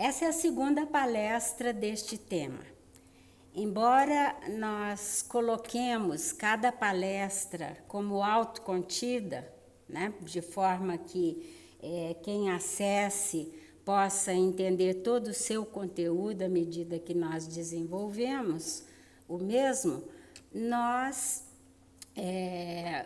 Essa é a segunda palestra deste tema. Embora nós coloquemos cada palestra como autocontida, né, de forma que quem acesse possa entender todo o seu conteúdo à medida que nós desenvolvemos o mesmo, nós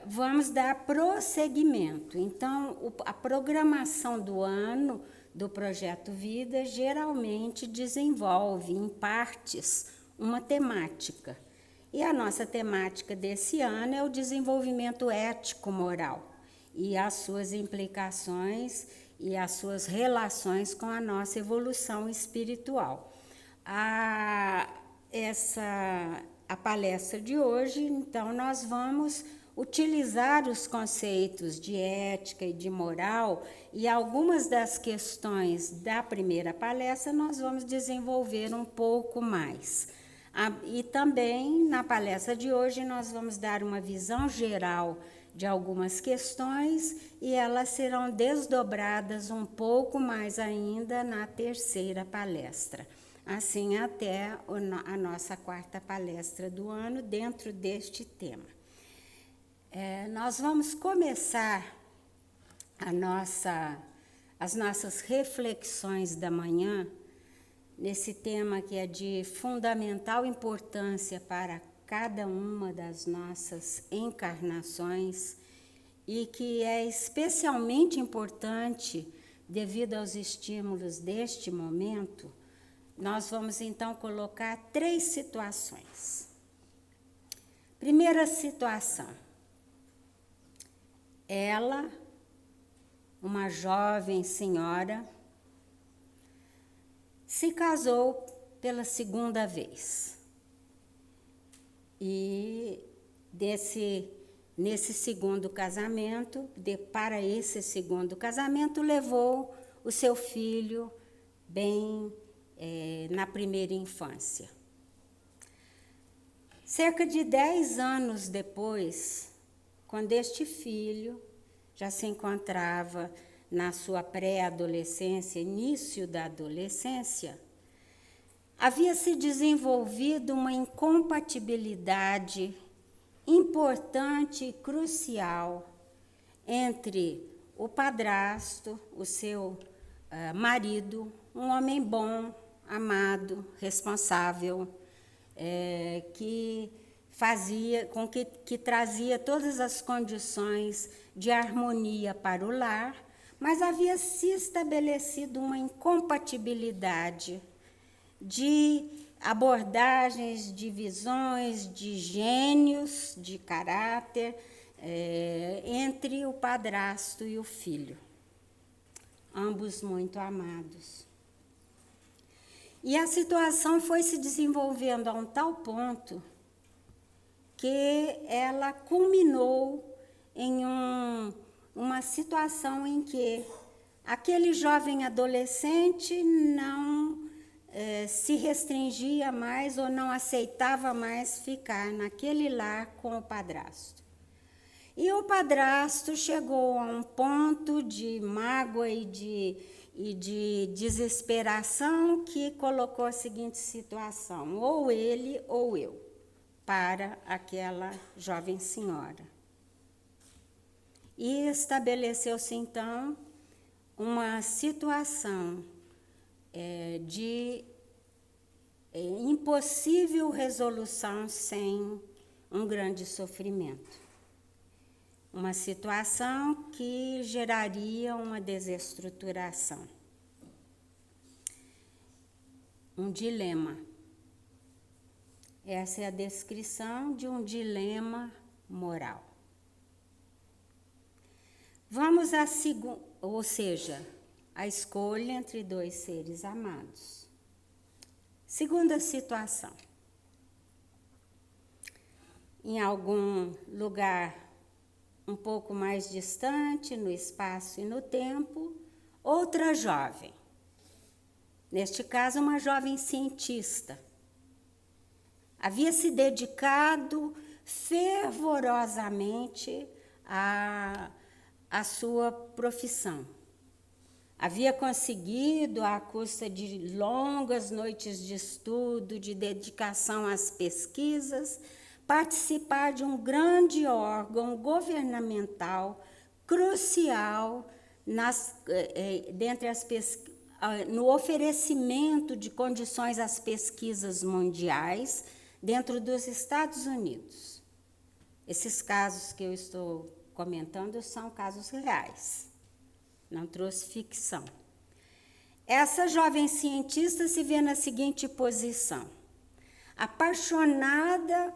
vamos dar prosseguimento. Então, a programação do ano do Projeto Vida geralmente desenvolve em partes uma temática. E a nossa temática desse ano é o desenvolvimento ético-moral e as suas implicações e as suas relações com a nossa evolução espiritual. A palestra de hoje, então, nós vamos utilizar os conceitos de ética e de moral e algumas das questões da primeira palestra nós vamos desenvolver um pouco mais. E também, na palestra de hoje, nós vamos dar uma visão geral de algumas questões e elas serão desdobradas um pouco mais ainda na terceira palestra. Assim, até a nossa quarta palestra do ano dentro deste tema. Nós vamos começar as nossas reflexões da manhã nesse tema que é de fundamental importância para cada uma das nossas encarnações e que é especialmente importante devido aos estímulos deste momento. Nós vamos então colocar 3 situações. Primeira situação. Ela, uma jovem senhora, se casou pela segunda vez. E nesse segundo casamento, para esse segundo casamento, levou o seu filho bem na primeira infância. Cerca de 10 anos depois, quando este filho já se encontrava na sua pré-adolescência, início da adolescência, havia se desenvolvido uma incompatibilidade importante e crucial entre o padrasto, o seu marido, um homem bom, amado, responsável, que trazia todas as condições de harmonia para o lar, mas havia se estabelecido uma incompatibilidade de abordagens, de visões, de gênios, de caráter, entre o padrasto e o filho, ambos muito amados. E a situação foi se desenvolvendo a um tal ponto que ela culminou em uma situação em que aquele jovem adolescente não se restringia mais ou não aceitava mais ficar naquele lar com o padrasto. E o padrasto chegou a um ponto de mágoa e de desesperação que colocou a seguinte situação: ou ele ou eu, para aquela jovem senhora. E estabeleceu-se, então, uma situação de impossível resolução sem um grande sofrimento. Uma situação que geraria uma desestruturação. Um dilema. Essa é a descrição de um dilema moral. Vamos à segunda, ou seja, a escolha entre 2 seres amados. Segunda situação. Em algum lugar um pouco mais distante, no espaço e no tempo, outra jovem. Neste caso, uma jovem cientista. Havia se dedicado fervorosamente à sua profissão. Havia conseguido, à custa de longas noites de estudo, de dedicação às pesquisas, participar de um grande órgão governamental crucial no oferecimento de condições às pesquisas mundiais dentro dos Estados Unidos. Esses casos que eu estou comentando são casos reais, não trouxe ficção. Essa jovem cientista se vê na seguinte posição: apaixonada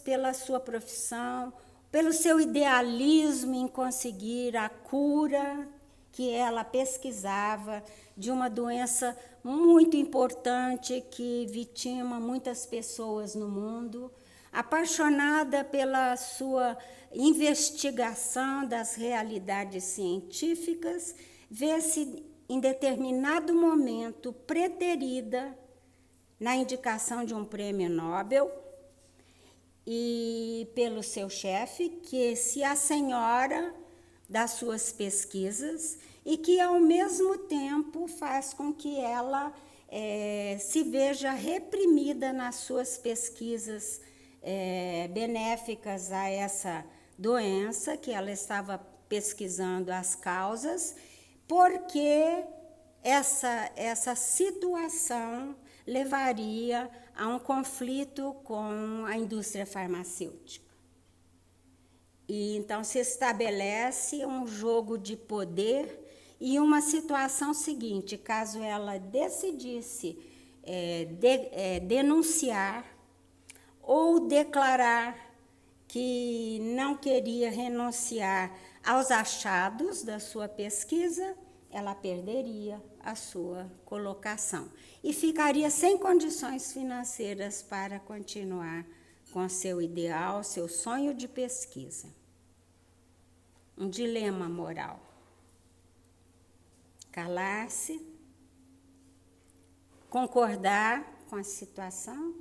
pela sua profissão, pelo seu idealismo em conseguir a cura que ela pesquisava de uma doença muito importante que vitima muitas pessoas no mundo, apaixonada pela sua investigação das realidades científicas, vê-se em determinado momento preterida na indicação de um prêmio Nobel e pelo seu chefe, que se assenhora das suas pesquisas e que, ao mesmo tempo, faz com que ela se veja reprimida nas suas pesquisas benéficas a essa doença, que ela estava pesquisando as causas, porque essa situação levaria a um conflito com a indústria farmacêutica. E então se estabelece um jogo de poder e uma situação seguinte: caso ela decidisse denunciar ou declarar que não queria renunciar aos achados da sua pesquisa, ela perderia a sua colocação e ficaria sem condições financeiras para continuar com seu ideal, seu sonho de pesquisa. Um dilema moral: calar-se, concordar com a situação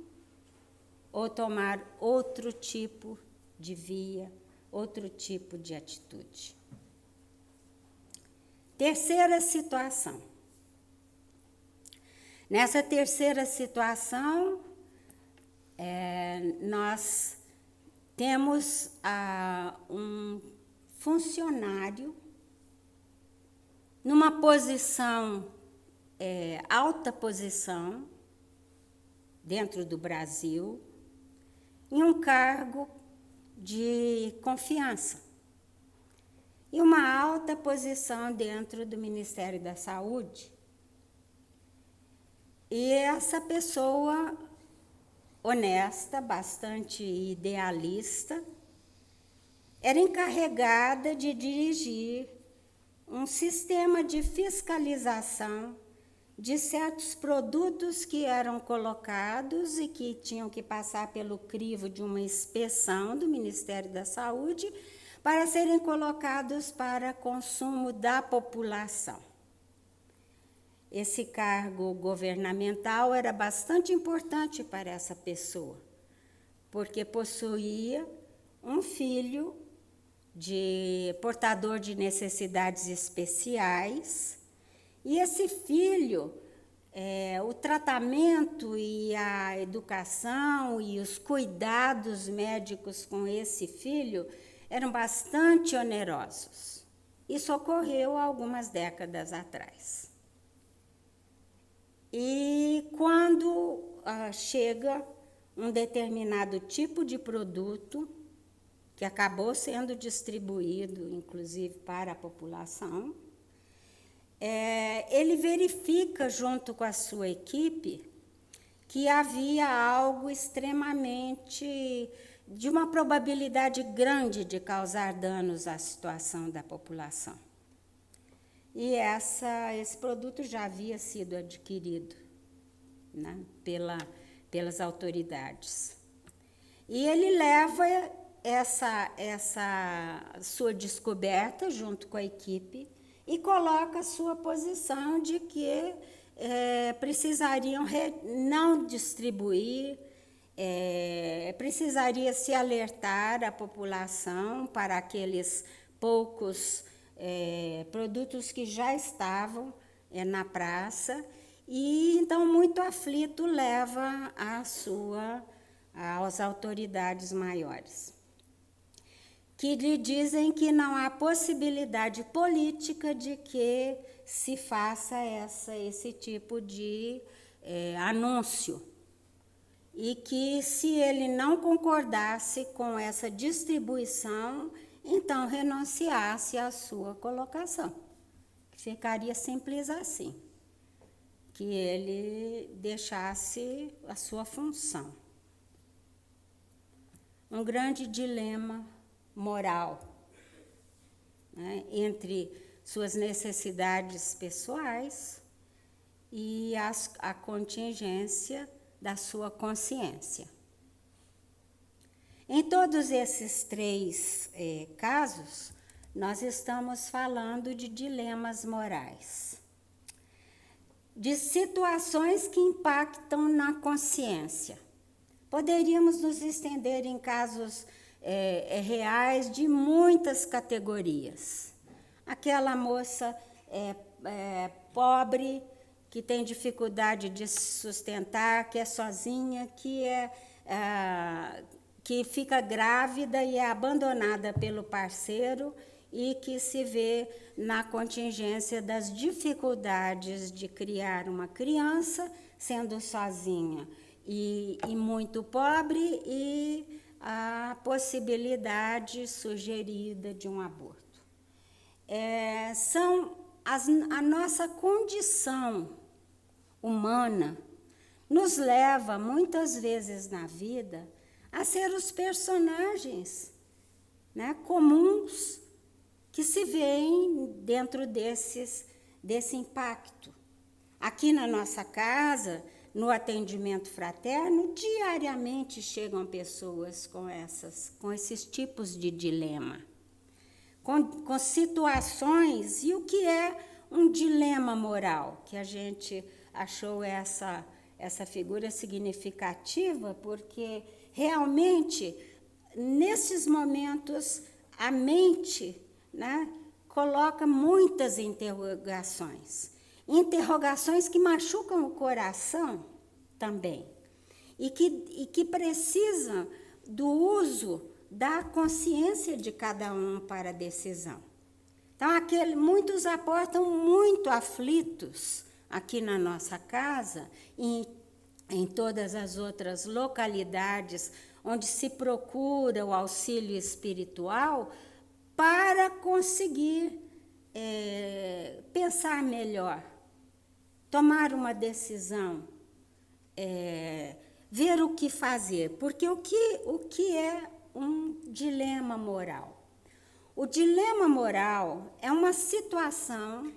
ou tomar outro tipo de via, outro tipo de atitude. Terceira situação. Nessa terceira situação, nós temos um funcionário numa posição, alta posição, dentro do Brasil, em um cargo de confiança e uma alta posição dentro do Ministério da Saúde. E essa pessoa honesta, bastante idealista, era encarregada de dirigir um sistema de fiscalização de certos produtos que eram colocados e que tinham que passar pelo crivo de uma inspeção do Ministério da Saúde para serem colocados para consumo da população. Esse cargo governamental era bastante importante para essa pessoa, porque possuía um filho portador de necessidades especiais, e esse filho, o tratamento e a educação e os cuidados médicos com esse filho eram bastante onerosos. Isso ocorreu há algumas décadas atrás. E quando chega um determinado tipo de produto, que acabou sendo distribuído, inclusive, para a população, ele verifica, junto com a sua equipe, que havia algo extremamente, de uma probabilidade grande de causar danos à situação da população. E esse produto já havia sido adquirido, né, pelas autoridades. E ele leva essa sua descoberta junto com a equipe e coloca a sua posição de que precisariam não distribuir, precisaria se alertar a população para aqueles poucos produtos que já estavam na praça, e então, muito aflito, leva às autoridades maiores, que lhe dizem que não há possibilidade política de que se faça esse tipo de anúncio, e que, se ele não concordasse com essa distribuição, então renunciasse à sua colocação. Ficaria simples assim, que ele deixasse a sua função. Um grande dilema moral, né, entre suas necessidades pessoais e a contingência da sua consciência. Em todos esses três casos, nós estamos falando de dilemas morais, de situações que impactam na consciência. Poderíamos nos estender em casos reais de muitas categorias. Aquela moça pobre, que tem dificuldade de se sustentar, que é sozinha, que fica grávida e é abandonada pelo parceiro, e que se vê na contingência das dificuldades de criar uma criança, sendo sozinha e muito pobre, e a possibilidade sugerida de um aborto. A nossa condição humana nos leva, muitas vezes na vida, a ser os personagens, né, comuns, que se veem dentro desse impacto. Aqui na nossa casa, no atendimento fraterno, diariamente chegam pessoas com esses tipos de dilema, com situações. E o que é um dilema moral? Que a gente achou essa figura significativa, porque realmente, nesses momentos, a mente, né, coloca muitas interrogações que machucam o coração também, e que precisam do uso da consciência de cada um para a decisão. Então, muitos aportam muito aflitos aqui na nossa casa, e em todas as outras localidades onde se procura o auxílio espiritual, para conseguir pensar melhor, tomar uma decisão, ver o que fazer. Porque o que é um dilema moral? O dilema moral é uma situação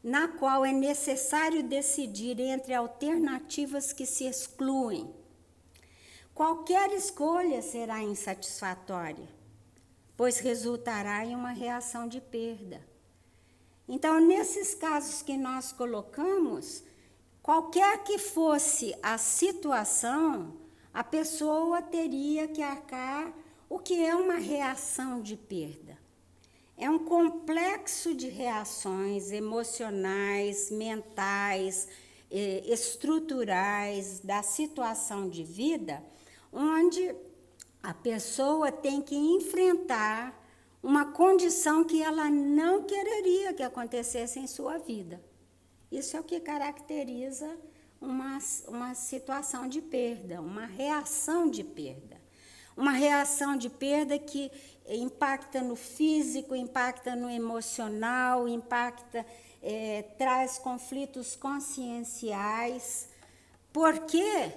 na qual é necessário decidir entre alternativas que se excluem. Qualquer escolha será insatisfatória, pois resultará em uma reação de perda. Então, nesses casos que nós colocamos, qualquer que fosse a situação, a pessoa teria que arcar o que é uma reação de perda. É um complexo de reações emocionais, mentais, estruturais da situação de vida, onde a pessoa tem que enfrentar uma condição que ela não quereria que acontecesse em sua vida. Isso é o que caracteriza uma situação de perda, uma reação de perda. Uma reação de perda que impacta no físico, impacta no emocional, traz conflitos conscienciais, porque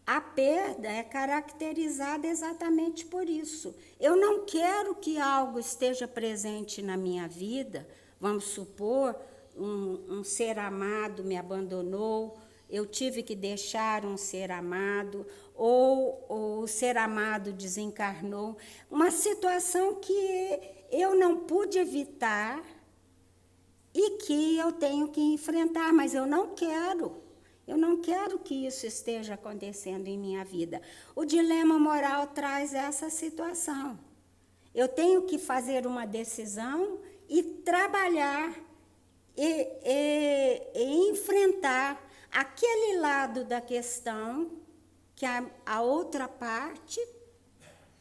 a perda é caracterizada exatamente por isso. Eu não quero que algo esteja presente na minha vida. Vamos supor, um ser amado me abandonou, eu tive que deixar um ser amado, ou o ser amado desencarnou. Uma situação que eu não pude evitar e que eu tenho que enfrentar, mas eu não quero. Eu não quero que isso esteja acontecendo em minha vida. O dilema moral traz essa situação. Eu tenho que fazer uma decisão e trabalhar e enfrentar aquele lado da questão, que é a outra parte,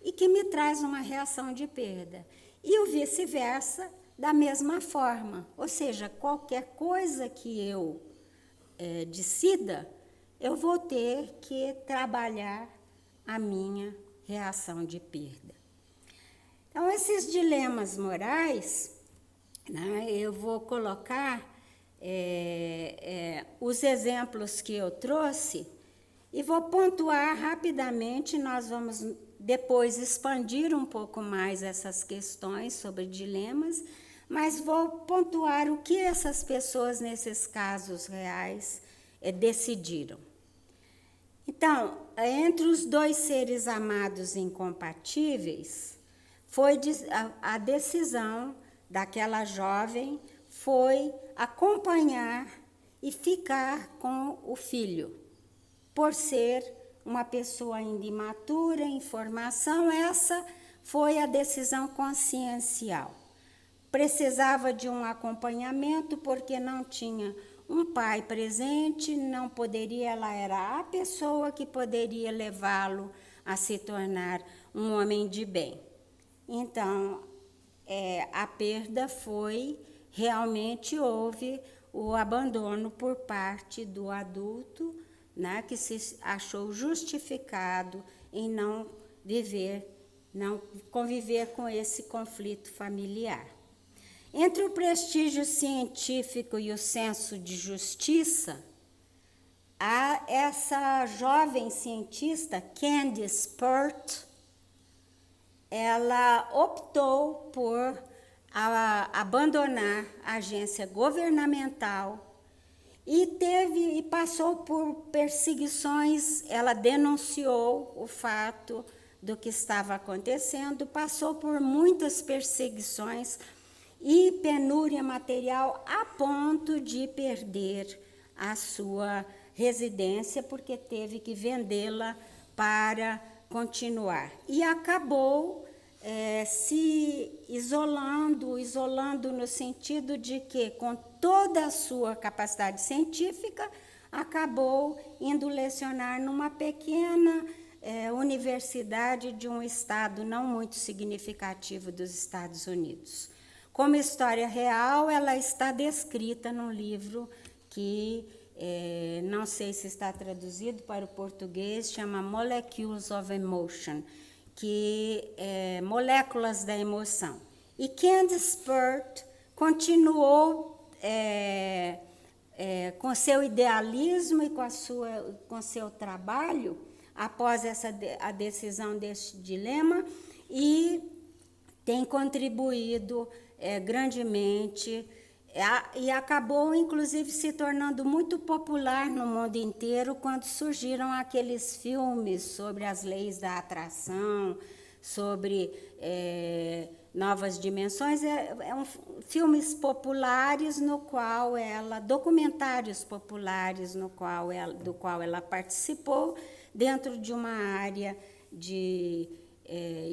e que me traz uma reação de perda. E o vice-versa, da mesma forma. Ou seja, qualquer coisa que eu decida, eu vou ter que trabalhar a minha reação de perda. Então, esses dilemas morais, né, eu vou colocar os exemplos que eu trouxe e vou pontuar rapidamente. Nós vamos depois expandir um pouco mais essas questões sobre dilemas, mas vou pontuar o que essas pessoas, nesses casos reais, decidiram. Então, entre os dois seres amados incompatíveis, foi a decisão daquela jovem foi acompanhar e ficar com o filho. Por ser uma pessoa ainda imatura, em formação, essa foi a decisão consciencial. Precisava de um acompanhamento porque não tinha um pai presente, não poderia, ela era a pessoa que poderia levá-lo a se tornar um homem de bem. Então, a perda foi, realmente houve o abandono por parte do adulto, né, que se achou justificado em não conviver com esse conflito familiar. Entre o prestígio científico e o senso de justiça, essa jovem cientista, Candice Pert, ela optou por abandonar a agência governamental e passou por perseguições. Ela denunciou o fato do que estava acontecendo, passou por muitas perseguições e penúria material a ponto de perder a sua residência, porque teve que vendê-la para continuar. E acabou se isolando no sentido de que, com toda a sua capacidade científica, acabou indo lecionar numa pequena universidade de um estado não muito significativo dos Estados Unidos. Como história real, ela está descrita num livro que não sei se está traduzido para o português, chama Molecules of Emotion, que é moléculas da emoção. E Candice Pert continuou com seu idealismo e com seu trabalho após a decisão deste dilema, e tem contribuído grandemente e acabou, inclusive, se tornando muito popular no mundo inteiro quando surgiram aqueles filmes sobre as leis da atração, sobre novas dimensões. Filmes populares documentários populares do qual ela participou dentro de uma área de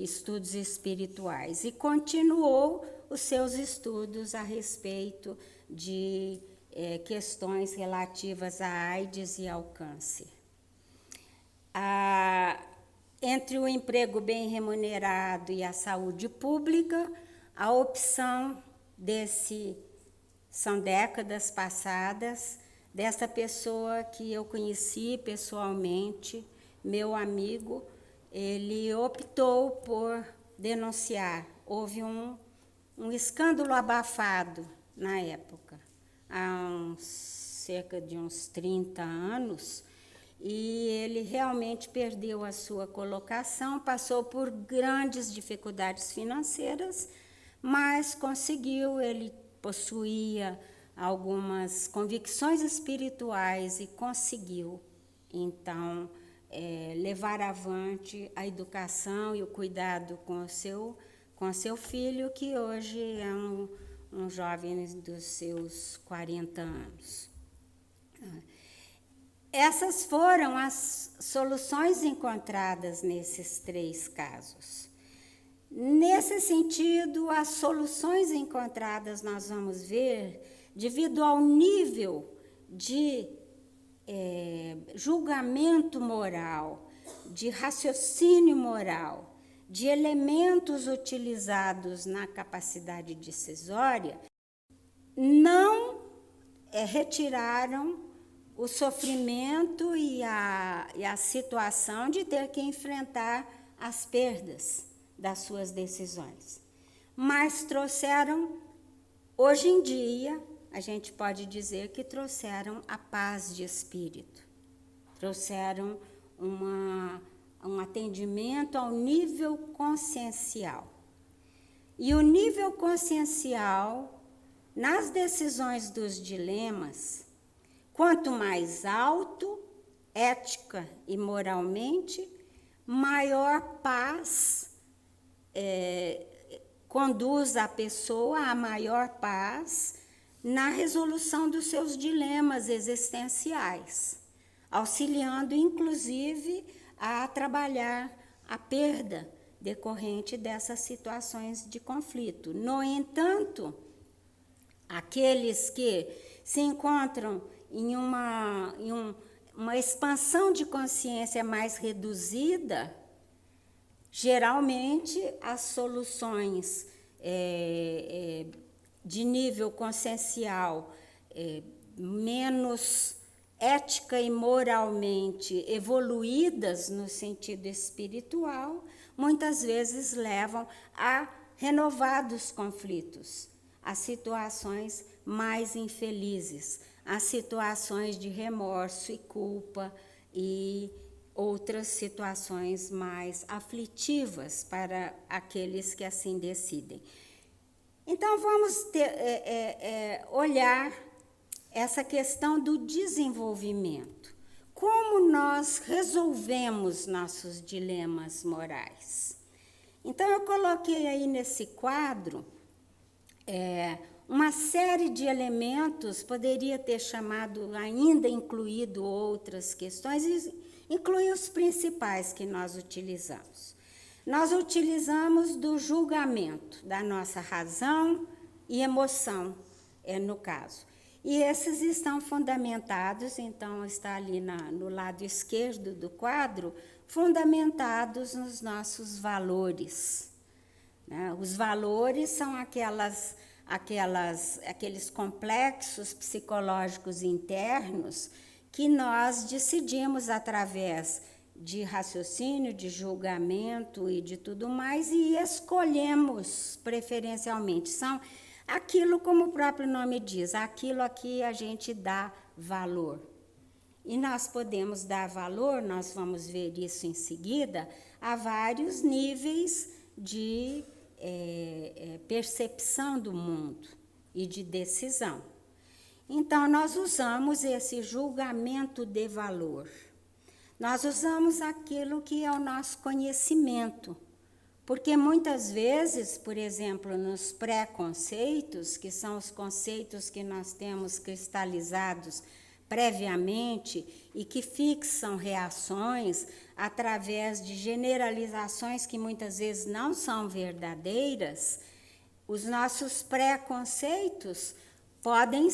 estudos espirituais, e continuou os seus estudos a respeito de questões relativas à AIDS e ao câncer. Entre o emprego bem remunerado e a saúde pública, a opção são décadas passadas, dessa pessoa que eu conheci pessoalmente, meu amigo, ele optou por denunciar. Houve um escândalo abafado na época, há cerca de uns 30 anos, e ele realmente perdeu a sua colocação, passou por grandes dificuldades financeiras, mas conseguiu. Ele possuía algumas convicções espirituais e conseguiu, então, levar avante a educação e o cuidado com seu filho, que hoje é um jovem dos seus 40 anos. Essas foram as soluções encontradas nesses 3 casos. Nesse sentido, as soluções encontradas, nós vamos ver, devido ao nível de julgamento moral, de raciocínio moral, de elementos utilizados na capacidade decisória, não retiraram o sofrimento e a situação de ter que enfrentar as perdas das suas decisões. Mas trouxeram, hoje em dia, a gente pode dizer que trouxeram a paz de espírito, trouxeram um atendimento ao nível consciencial. E o nível consciencial, nas decisões dos dilemas, quanto mais alto, ética e moralmente, maior paz conduz a pessoa a maior paz na resolução dos seus dilemas existenciais, auxiliando, inclusive, a trabalhar a perda decorrente dessas situações de conflito. No entanto, aqueles que se encontram em uma expansão de consciência mais reduzida, geralmente as soluções de nível consciencial menos ética e moralmente evoluídas no sentido espiritual, muitas vezes levam a renovados conflitos, a situações mais infelizes, a situações de remorso e culpa e outras situações mais aflitivas para aqueles que assim decidem. Então, vamos olhar essa questão do desenvolvimento. Como nós resolvemos nossos dilemas morais? Então, eu coloquei aí nesse quadro uma série de elementos, poderia ter chamado, ainda incluído outras questões, e incluir os principais que nós utilizamos. Nós utilizamos do julgamento, da nossa razão e emoção, no caso. E esses estão fundamentados, então está ali no lado esquerdo do quadro, fundamentados nos nossos valores. Né? Os valores são aqueles complexos psicológicos internos que nós decidimos através de raciocínio, de julgamento e de tudo mais, e escolhemos preferencialmente. São aquilo, como o próprio nome diz, aquilo a que a gente dá valor. E nós podemos dar valor, nós vamos ver isso em seguida, a vários níveis de percepção do mundo e de decisão. Então, nós usamos esse julgamento de valor. Nós usamos aquilo que é o nosso conhecimento, porque muitas vezes, por exemplo, nos pré-conceitos, que são os conceitos que nós temos cristalizados previamente e que fixam reações através de generalizações que muitas vezes não são verdadeiras, os nossos pré-conceitos podem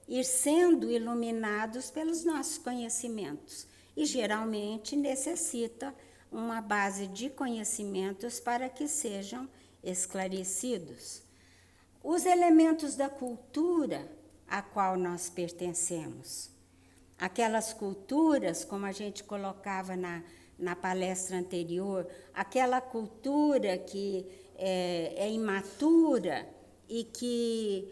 ir sendo iluminados pelos nossos conhecimentos e geralmente necessita uma base de conhecimentos para que sejam esclarecidos. Os elementos da cultura a qual nós pertencemos. Aquelas culturas, como a gente colocava na palestra anterior, aquela cultura que é imatura e que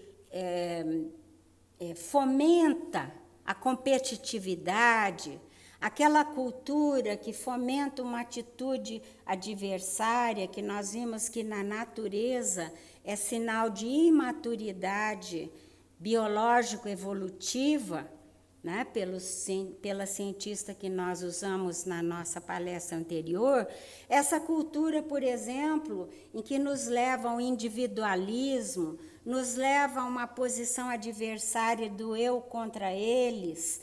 fomenta a competitividade, aquela cultura que fomenta uma atitude adversária, que nós vimos que na natureza é sinal de imaturidade biológico-evolutiva, né, pela cientista que nós usamos na nossa palestra anterior, essa cultura, por exemplo, em que nos leva ao individualismo, nos leva a uma posição adversária do eu contra eles,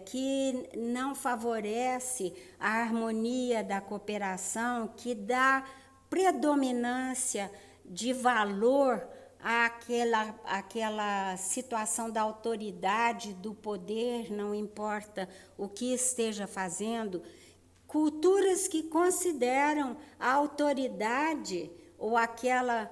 que não favorece a harmonia da cooperação, que dá predominância de valor àquela situação da autoridade, do poder, não importa o que esteja fazendo. Culturas que consideram a autoridade ou aquele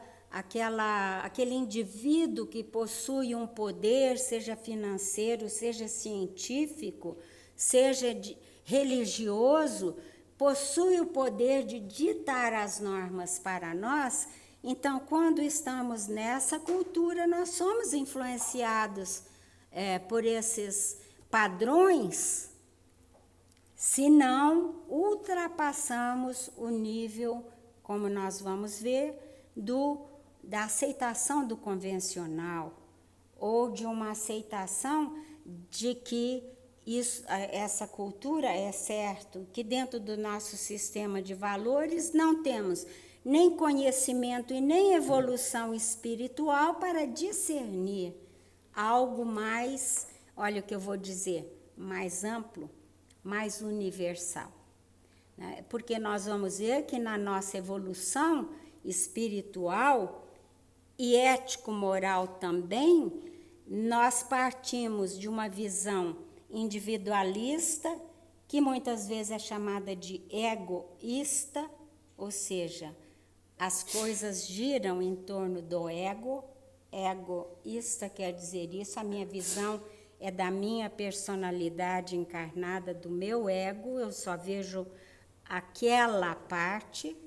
indivíduo que possui um poder, seja financeiro, seja científico, seja religioso, possui o poder de ditar as normas para nós. Então, quando estamos nessa cultura, nós somos influenciados por esses padrões, se não ultrapassamos o nível, como nós vamos ver, da aceitação do convencional, ou de uma aceitação de que essa cultura é certo, que dentro do nosso sistema de valores não temos nem conhecimento e nem evolução espiritual para discernir algo mais, olha o que eu vou dizer, mais amplo, mais universal. Né? Porque nós vamos ver que na nossa evolução espiritual e ético-moral também, nós partimos de uma visão individualista, que muitas vezes é chamada de egoísta, ou seja, as coisas giram em torno do ego. Egoísta quer dizer isso, a minha visão é da minha personalidade encarnada, do meu ego, eu só vejo aquela parte,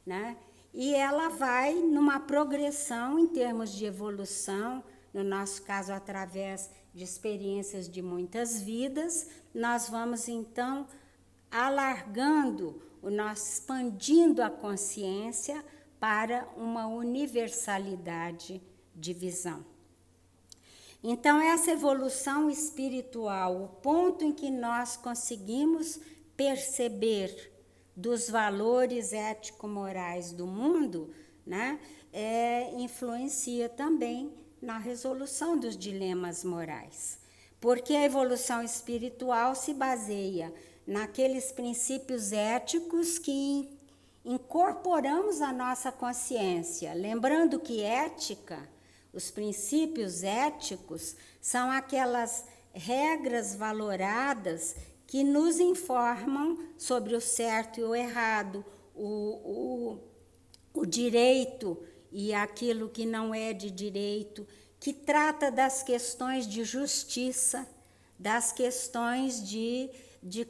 né? E ela vai numa progressão em termos de evolução, no nosso caso, através de experiências de muitas vidas, nós vamos então alargando, expandindo a consciência para uma universalidade de visão. Então, essa evolução espiritual, o ponto em que nós conseguimos perceber dos valores ético-morais do mundo, né, influencia também na resolução dos dilemas morais. Porque a evolução espiritual se baseia naqueles princípios éticos que incorporamos à nossa consciência. Lembrando que ética, os princípios éticos, são aquelas regras valoradas que nos informam sobre o certo e o errado, o direito e aquilo que não é de direito, que trata das questões de justiça, das questões de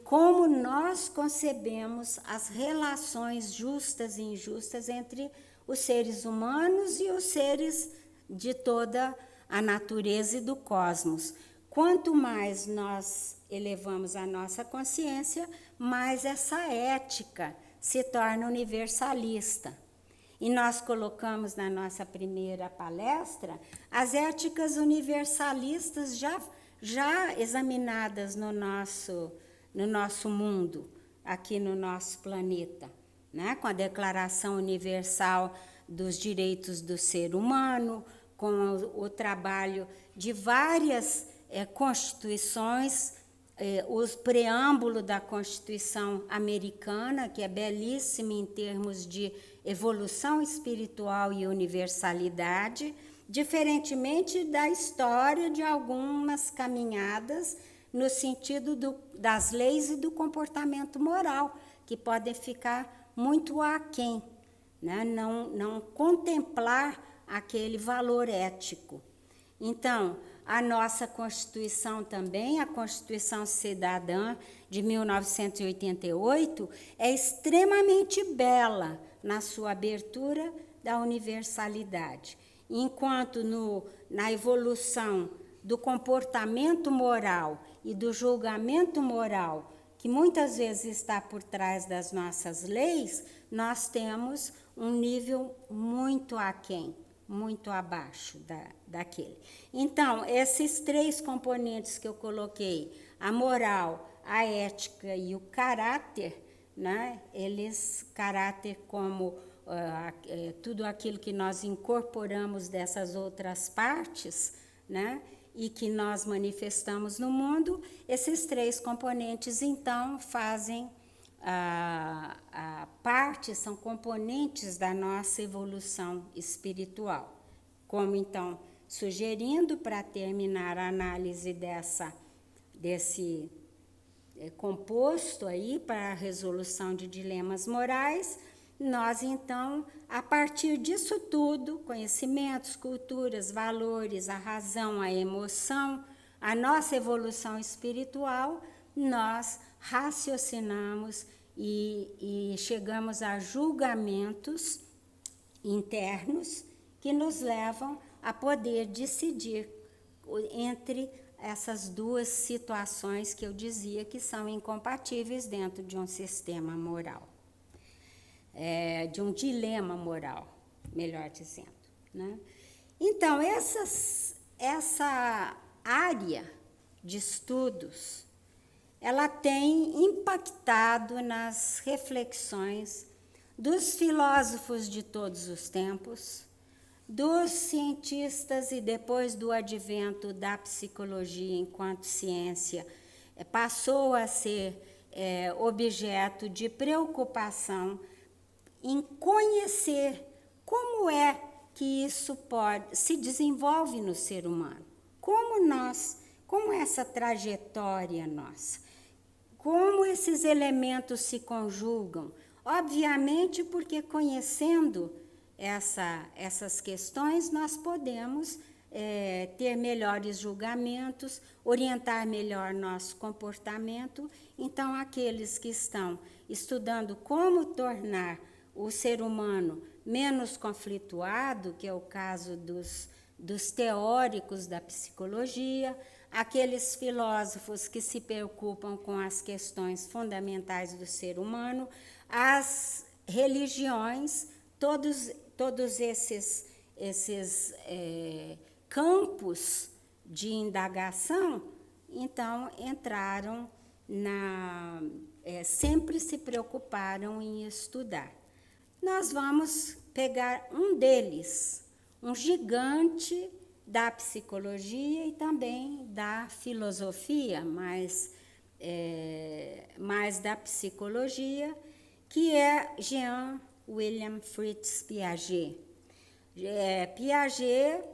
como nós concebemos as relações justas e injustas entre os seres humanos e os seres de toda a natureza e do cosmos. Quanto mais nós elevamos a nossa consciência, mais essa ética se torna universalista. E nós colocamos na nossa primeira palestra as éticas universalistas já examinadas no nosso mundo, aqui no nosso planeta, né? Com a Declaração Universal dos Direitos do Ser Humano, com o trabalho de várias constituições, o preâmbulo da Constituição Americana, que é belíssimo em termos de evolução espiritual e universalidade, diferentemente da história de algumas caminhadas no sentido das leis e do comportamento moral, que podem ficar muito aquém, né? Não contemplar aquele valor ético. Então, a nossa Constituição também, a Constituição Cidadã de 1988, é extremamente bela na sua abertura da universalidade. Enquanto na evolução do comportamento moral e do julgamento moral, que muitas vezes está por trás das nossas leis, nós temos um nível muito aquém, muito abaixo daquele. Então, esses três componentes que eu coloquei, a moral, a ética e o caráter, né? Caráter como tudo aquilo que nós incorporamos dessas outras partes, né? E que nós manifestamos no mundo, esses três componentes, então, fazem partes, são componentes da nossa evolução espiritual. Como, então, sugerindo, para terminar a análise desse composto aí para a resolução de dilemas morais, nós, então, a partir disso tudo, conhecimentos, culturas, valores, a razão, a emoção, a nossa evolução espiritual, nós raciocinamos e chegamos a julgamentos internos que nos levam a poder decidir entre essas duas situações que eu dizia que são incompatíveis dentro de um sistema moral, de um dilema moral, melhor dizendo, né? Então, essa área de estudos, ela tem impactado nas reflexões dos filósofos de todos os tempos, dos cientistas, e depois do advento da psicologia enquanto ciência, passou a ser objeto de preocupação em conhecer como é que isso se desenvolve no ser humano, como essa trajetória nossa, como esses elementos se conjugam, obviamente porque conhecendo essas questões, nós podemos ter melhores julgamentos, orientar melhor nosso comportamento. Então, aqueles que estão estudando como tornar o ser humano menos conflituado, que é o caso dos teóricos da psicologia, aqueles filósofos que se preocupam com as questões fundamentais do ser humano, as religiões, todos esses campos de indagação, então, entraram sempre se preocuparam em estudar. Nós vamos pegar um deles, um gigante da psicologia e também da filosofia, mas da psicologia, que é Jean William Fritz Piaget. Piaget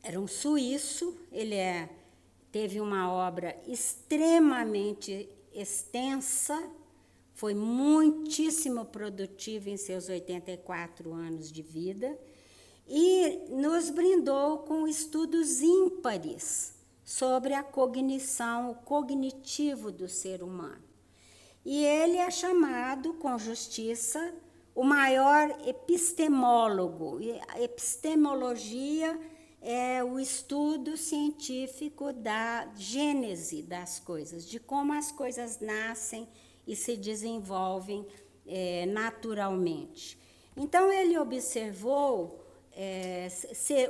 era um suíço, ele teve uma obra extremamente extensa, foi muitíssimo produtivo em seus 84 anos de vida e nos brindou com estudos ímpares sobre a cognição, o cognitivo do ser humano. E ele é chamado, com justiça, o maior epistemólogo. E a epistemologia é o estudo científico da gênese das coisas, de como as coisas nascem e se desenvolvem naturalmente. Então, ele observou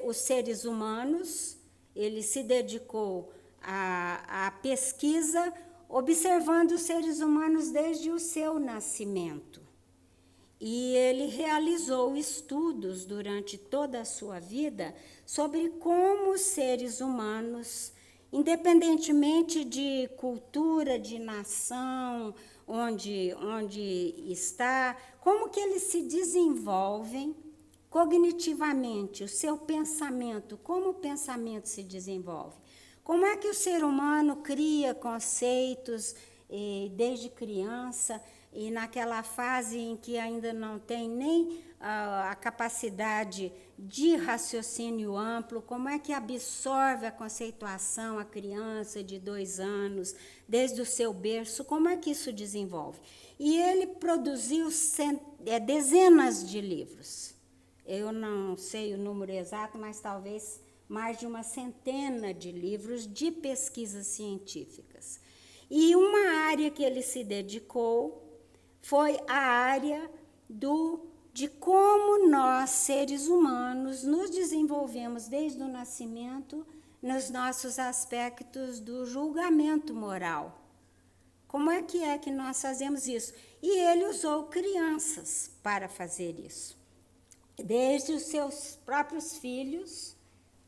os seres humanos, ele se dedicou à pesquisa, observando os seres humanos desde o seu nascimento. E ele realizou estudos durante toda a sua vida sobre como os seres humanos, independentemente de cultura, de nação, onde está, como que eles se desenvolvem cognitivamente, o seu pensamento, como o pensamento se desenvolve. Como é que o ser humano cria conceitos desde criança, e naquela fase em que ainda não tem nem a capacidade de raciocínio amplo, como é que absorve a conceituação a criança de 2 anos, desde o seu berço, como é que isso desenvolve? E ele produziu dezenas de livros. Eu não sei o número exato, mas talvez mais de uma centena de livros de pesquisas científicas. E uma área que ele se dedicou foi a área de como nós, seres humanos, nos desenvolvemos desde o nascimento nos nossos aspectos do julgamento moral. Como é que nós fazemos isso? E ele usou crianças para fazer isso. Desde os seus próprios filhos,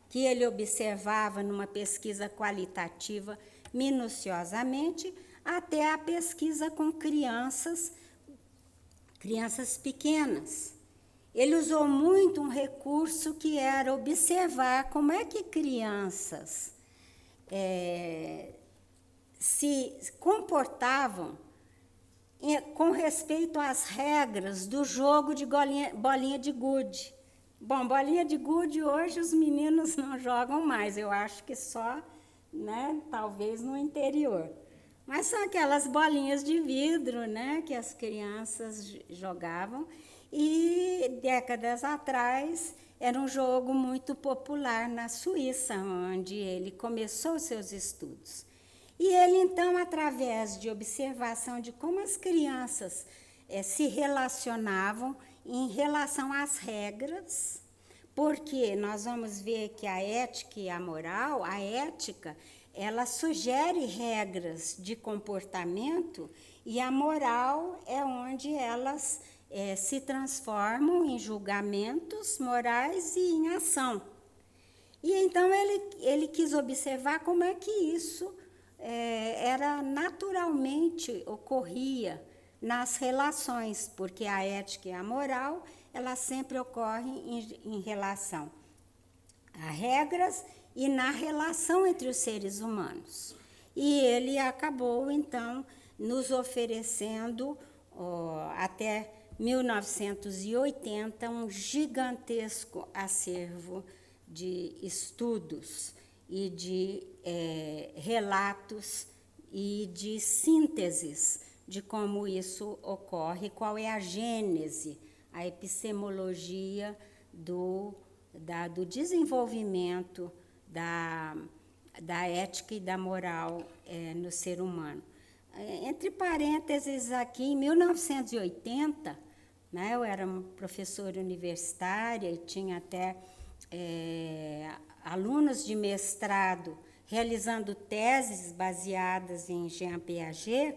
que ele observava numa pesquisa qualitativa minuciosamente, até a pesquisa com crianças pequenas. Ele usou muito um recurso que era observar como é que crianças se comportavam com respeito às regras do jogo de bolinha de gude. Bom, bolinha de gude hoje os meninos não jogam mais, eu acho que só, né, talvez no interior. Mas são aquelas bolinhas de vidro, né, que as crianças jogavam. E décadas atrás era um jogo muito popular na Suíça, onde ele começou seus estudos. E ele, então, através de observação de como as crianças se relacionavam em relação às regras, porque nós vamos ver que a ética e a moral, a ética, ela sugere regras de comportamento e a moral é onde elas se transformam em julgamentos morais e em ação. E então ele quis observar como é que isso era naturalmente ocorria nas relações, porque a ética e a moral, elas sempre ocorrem em relação a regras e na relação entre os seres humanos. E ele acabou, então, nos oferecendo, até 1980, um gigantesco acervo de estudos e de relatos e de sínteses de como isso ocorre, qual é a gênese, a epistemologia do desenvolvimento da ética e da moral no ser humano. Entre parênteses, aqui, em 1980, né, eu era uma professora universitária e tinha até alunos de mestrado realizando teses baseadas em Jean Piaget,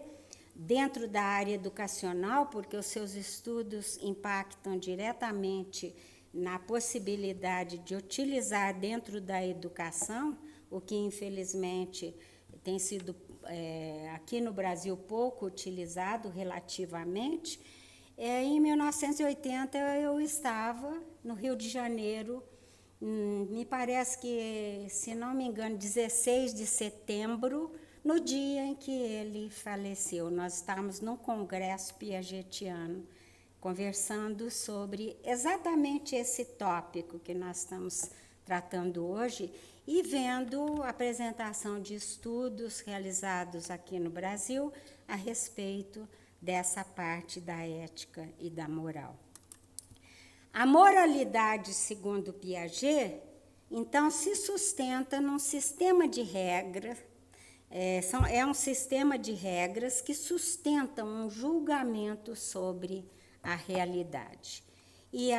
dentro da área educacional, porque os seus estudos impactam diretamente na possibilidade de utilizar dentro da educação, o que infelizmente tem sido aqui no Brasil pouco utilizado relativamente. Em 1980 eu estava no Rio de Janeiro, me parece que, se não me engano, 16 de setembro, no dia em que ele faleceu. Nós estávamos num congresso piagetiano, conversando sobre exatamente esse tópico que nós estamos tratando hoje e vendo a apresentação de estudos realizados aqui no Brasil a respeito dessa parte da ética e da moral. A moralidade, segundo Piaget, então, se sustenta num sistema de regras, é um sistema de regras que sustentam um julgamento sobre a realidade. E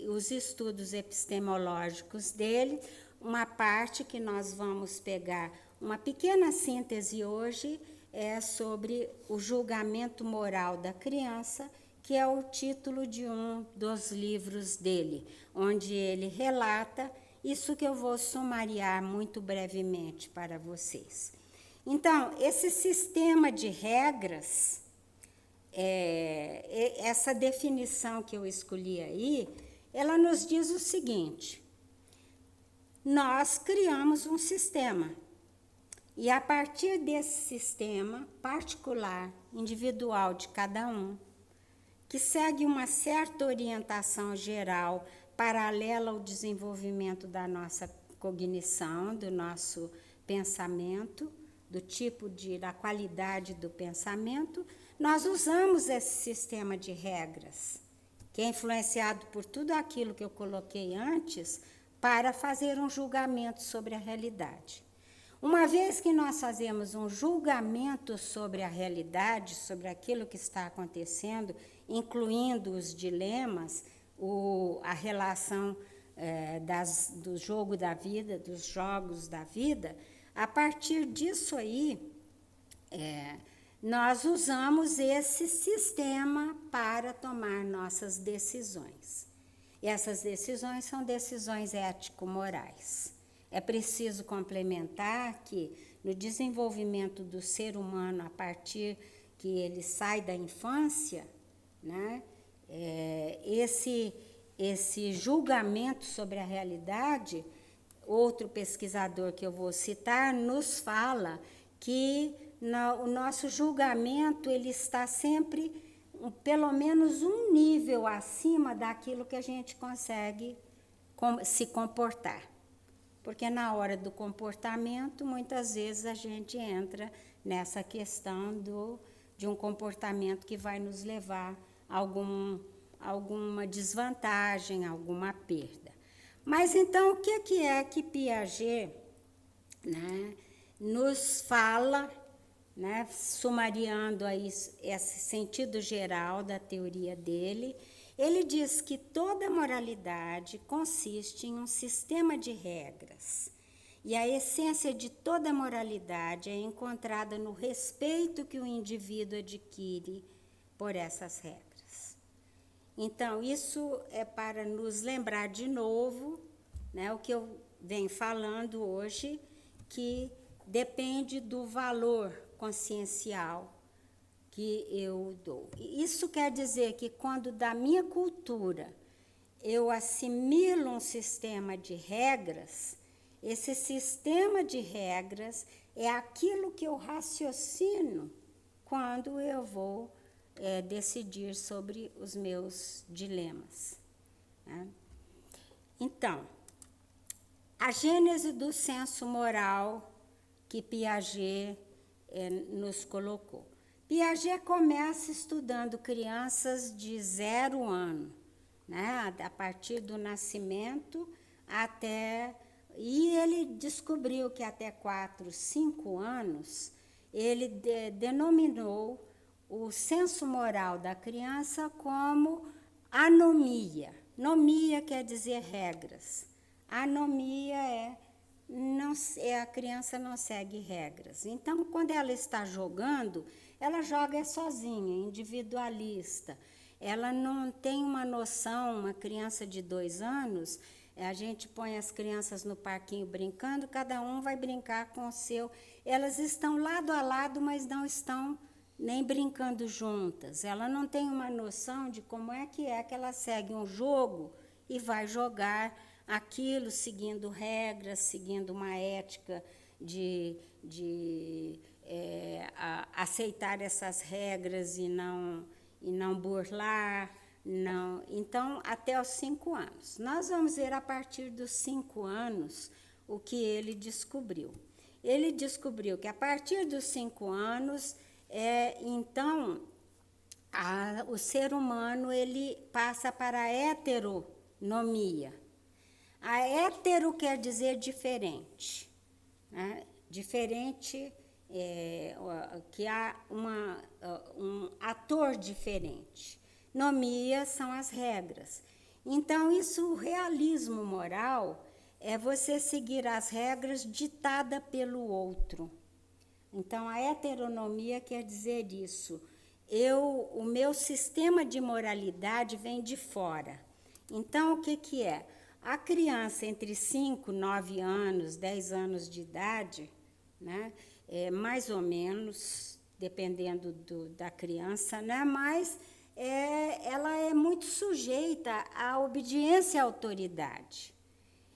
os estudos epistemológicos dele, uma parte que nós vamos pegar, uma pequena síntese hoje, é sobre o julgamento moral da criança, que é o título de um dos livros dele, onde ele relata isso que eu vou sumariar muito brevemente para vocês. Então, esse sistema de regras, essa definição que eu escolhi aí, ela nos diz o seguinte: nós criamos um sistema, e a partir desse sistema particular, individual de cada um, que segue uma certa orientação geral paralela ao desenvolvimento da nossa cognição, do nosso pensamento, da qualidade do pensamento, nós usamos esse sistema de regras, que é influenciado por tudo aquilo que eu coloquei antes, para fazer um julgamento sobre a realidade. Uma vez que nós fazemos um julgamento sobre a realidade, sobre aquilo que está acontecendo, incluindo os dilemas, a relação do jogo da vida, dos jogos da vida, a partir disso aí, nós usamos esse sistema para tomar nossas decisões. E essas decisões são decisões ético-morais. É preciso complementar que, no desenvolvimento do ser humano a partir que ele sai da infância, né? Esse julgamento sobre a realidade, outro pesquisador que eu vou citar nos fala que o nosso julgamento ele está sempre pelo menos um nível acima daquilo que a gente consegue se comportar. Porque na hora do comportamento, muitas vezes a gente entra nessa questão de um comportamento que vai nos levar a alguma desvantagem, alguma perda. Mas então, o que é que Piaget, né, nos fala, né, sumariando aí esse sentido geral da teoria dele? Ele diz que toda moralidade consiste em um sistema de regras. E a essência de toda moralidade é encontrada no respeito que o indivíduo adquire por essas regras. Então, isso é para nos lembrar de novo, né, o que eu venho falando hoje, que depende do valor consciencial que eu dou. Isso quer dizer que quando da minha cultura eu assimilo um sistema de regras, esse sistema de regras é aquilo que eu raciocino quando eu vou decidir sobre os meus dilemas, né? Então, a gênese do senso moral que Piaget nos colocou. Piaget começa estudando crianças de 0 ano, né? A partir do nascimento até... E ele descobriu que até 4, 5 anos, ele denominou o senso moral da criança como anomia. Nomia quer dizer regras. Anomia a criança não segue regras. Então, quando ela está jogando, ela joga sozinha, individualista. Ela não tem uma noção, uma criança de 2 anos, a gente põe as crianças no parquinho brincando, cada um vai brincar com o seu. Elas estão lado a lado, mas não estão nem brincando juntas. Ela não tem uma noção de como é que ela segue um jogo e vai jogar aquilo seguindo regras, seguindo uma ética de aceitar essas regras e não burlar. Não. Então, até os 5 anos. Nós vamos ver a partir dos 5 anos o que ele descobriu. Ele descobriu que a partir dos 5 anos, então, o ser humano ele passa para a heteronomia. A hetero quer dizer diferente, né? Diferente, que há um ator diferente. Nomia são as regras. Então, o realismo moral é você seguir as regras ditadas pelo outro. Então, a heteronomia quer dizer isso. O meu sistema de moralidade vem de fora. Então, o que é? A criança entre 5, 9 anos, 10 anos de idade, né, mais ou menos, dependendo da criança, né, mas ela é muito sujeita à obediência à autoridade.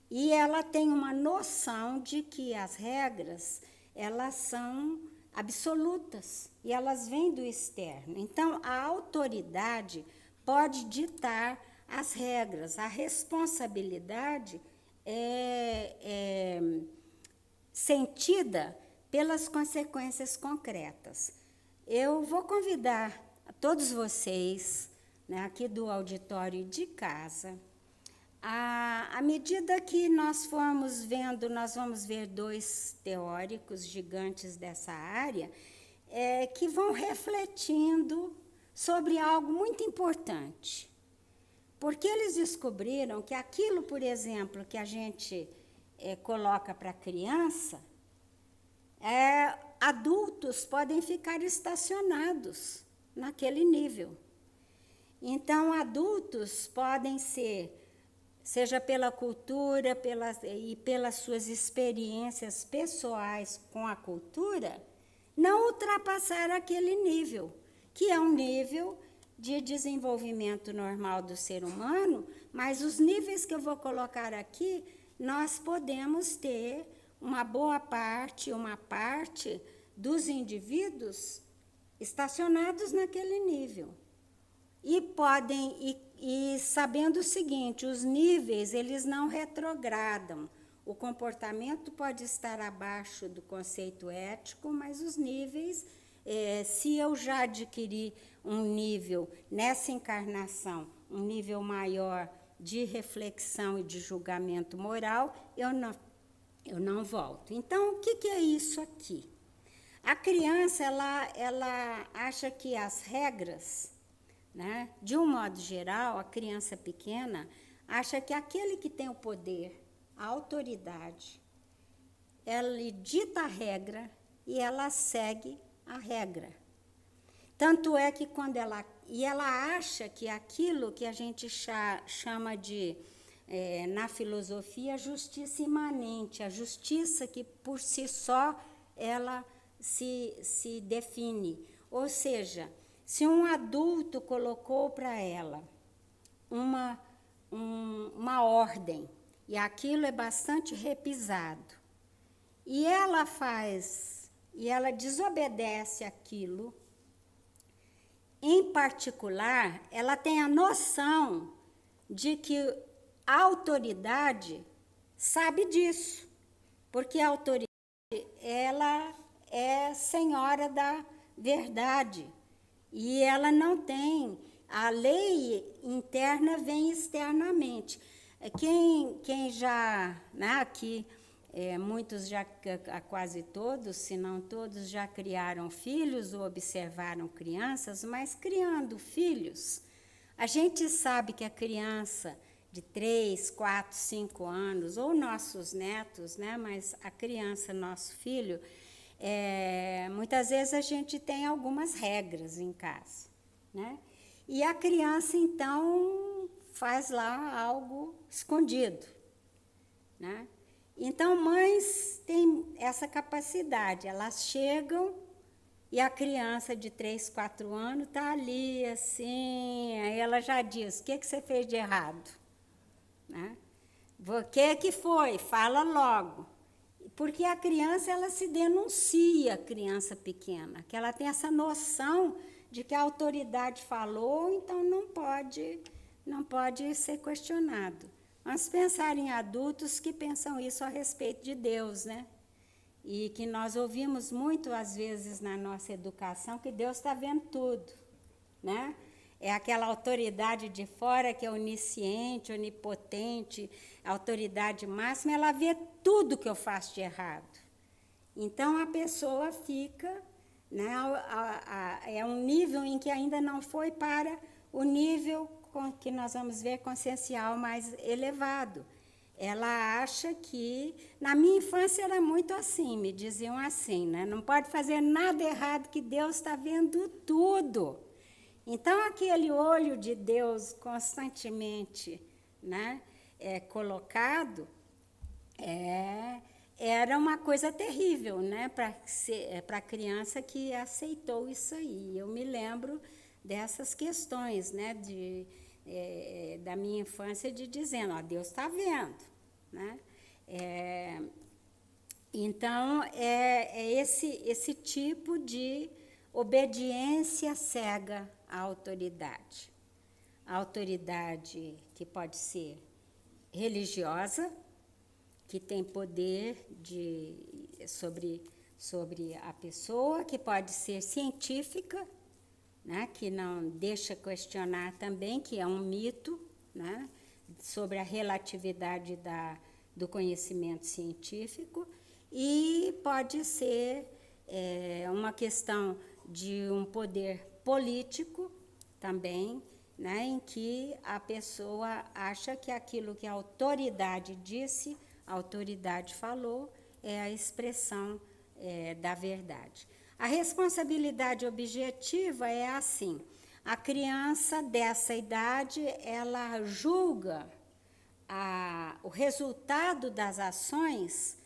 E ela tem uma noção de que as regras, elas são absolutas e elas vêm do externo. Então, a autoridade pode ditar as regras. A responsabilidade é sentida pelas consequências concretas. Eu vou convidar a todos vocês, né, aqui do auditório de casa, à medida que nós formos vendo, nós vamos ver 2 teóricos gigantes dessa área, que vão refletindo sobre algo muito importante. Porque eles descobriram que aquilo, por exemplo, que a gente coloca para a criança, adultos podem ficar estacionados naquele nível. Então, adultos podem ser seja pela cultura e pelas suas experiências pessoais com a cultura, não ultrapassar aquele nível, que é um nível de desenvolvimento normal do ser humano, mas os níveis que eu vou colocar aqui, nós podemos ter uma parte dos indivíduos estacionados naquele nível. E sabendo o seguinte, os níveis, eles não retrogradam. O comportamento pode estar abaixo do conceito ético, mas os níveis, se eu já adquiri um nível nessa encarnação, um nível maior de reflexão e de julgamento moral, eu não volto. Então, o que é isso aqui? A criança, ela acha que as regras, né, de um modo geral, a criança pequena acha que aquele que tem o poder, a autoridade, ela dita a regra e ela segue a regra. Tanto é que quando ela acha que aquilo que a gente chama de, na filosofia, justiça imanente, a justiça que por si só ela se define. Ou seja, se um adulto colocou para ela uma ordem, e aquilo é bastante repisado, e ela desobedece aquilo, em particular, ela tem a noção de que a autoridade sabe disso, porque a autoridade, ela é senhora da verdade, e ela não tem, a lei interna vem externamente. Quem já, né, aqui, muitos já, quase todos, se não todos, já criaram filhos ou observaram crianças, mas criando filhos, a gente sabe que a criança de 3, 4, 5 anos, ou nossos netos, né, mas a criança, nosso filho, muitas vezes a gente tem algumas regras em casa, né? E a criança, então, faz lá algo escondido, né? Então, mães têm essa capacidade, elas chegam e a criança de 3, 4 anos está ali, assim, aí ela já diz, o que você fez de errado? Né? O que foi? Fala logo. Porque a criança, ela se denuncia, a criança pequena, que ela tem essa noção de que a autoridade falou, então não pode ser questionado. Vamos pensar em adultos que pensam isso a respeito de Deus, né? E que nós ouvimos muito, às vezes, na nossa educação, que Deus está vendo tudo, né? É aquela autoridade de fora que é onisciente, onipotente, a autoridade máxima, ela vê tudo que eu faço de errado. Então, a pessoa fica, né, é um nível em que ainda não foi para o nível que nós vamos ver consciencial mais elevado. Ela acha que, na minha infância era muito assim, me diziam assim, né? Não pode fazer nada errado que Deus está vendo tudo. Então, aquele olho de Deus constantemente, né, colocado, era uma coisa terrível, né, para a criança que aceitou isso aí. Eu me lembro dessas questões, né, da minha infância, de dizendo, ó, Deus está vendo, né? Então, esse tipo de obediência cega à autoridade. A autoridade que pode ser religiosa, que tem poder sobre a pessoa, que pode ser científica, né, que não deixa questionar também, que é um mito, né, sobre a relatividade do conhecimento científico, e pode ser uma questão de um poder político também, né, em que a pessoa acha que aquilo que a autoridade disse, a autoridade falou, é a expressão da verdade. A responsabilidade objetiva é assim, a criança dessa idade, ela julga o resultado das ações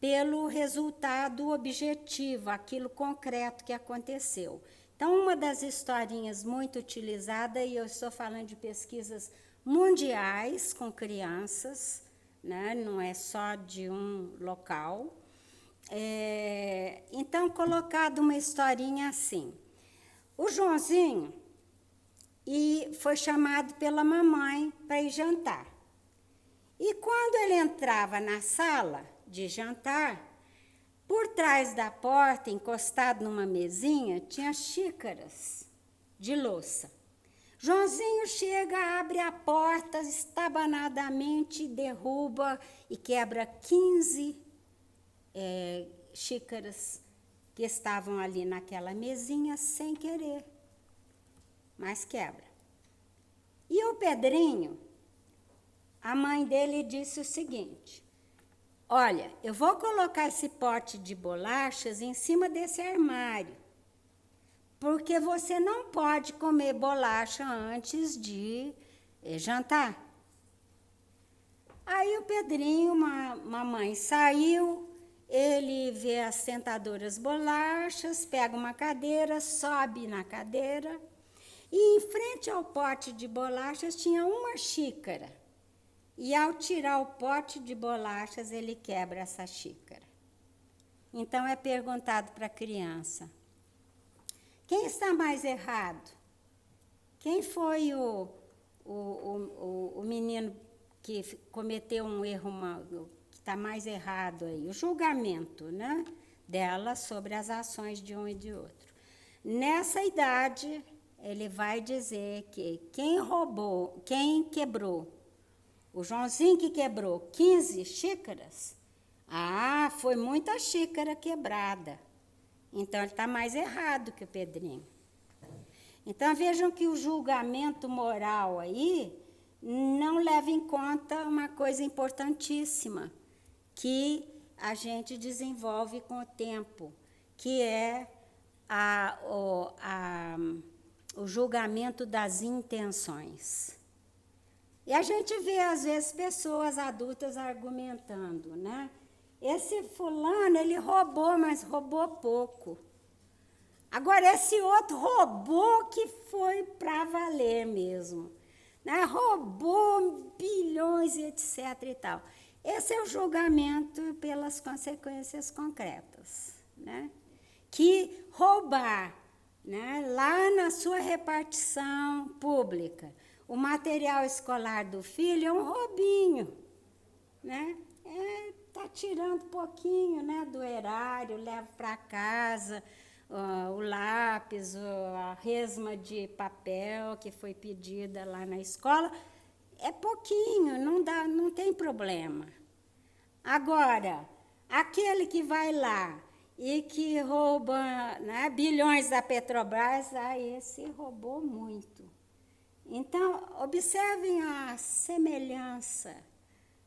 pelo resultado objetivo, aquilo concreto que aconteceu. Então, uma das historinhas muito utilizada, e eu estou falando de pesquisas mundiais com crianças, né? Não é só de um local. Então, colocado uma historinha assim. O Joãozinho foi chamado pela mamãe para ir jantar. E quando ele entrava na sala de jantar, por trás da porta, encostado numa mesinha, tinha xícaras de louça. Joãozinho chega, abre a porta estabanadamente, derruba e quebra 15 xícaras que estavam ali naquela mesinha sem querer, mas quebra. E o Pedrinho, a mãe dele disse o seguinte: olha, eu vou colocar esse pote de bolachas em cima desse armário, porque você não pode comer bolacha antes de jantar. Aí o Pedrinho, mamãe saiu, ele vê as tentadoras bolachas, pega uma cadeira, sobe na cadeira, e em frente ao pote de bolachas tinha uma xícara. E ao tirar o pote de bolachas, ele quebra essa xícara. Então é perguntado para a criança: quem está mais errado? Quem foi o menino que cometeu um erro, que está mais errado aí? O julgamento, né, dela sobre as ações de um e de outro. Nessa idade, ele vai dizer que quem quebrou, o Joãozinho que quebrou 15 xícaras, foi muita xícara quebrada. Então, ele está mais errado que o Pedrinho. Então, vejam que o julgamento moral aí não leva em conta uma coisa importantíssima que a gente desenvolve com o tempo, que é o julgamento das intenções. E a gente vê, às vezes, pessoas adultas argumentando, né? Esse fulano, ele roubou, mas roubou pouco. Agora, esse outro roubou que foi para valer mesmo, né? Roubou bilhões e etc. e tal. Esse é o julgamento pelas consequências concretas, né? Que roubar, né, lá na sua repartição pública, o material escolar do filho é um roubinho, né? Tá tirando um pouquinho, né, do erário, leva para casa o lápis, a resma de papel que foi pedida lá na escola. É pouquinho, não tem problema. Agora, aquele que vai lá e que rouba, né, bilhões da Petrobras, esse roubou muito. Então, observem a semelhança,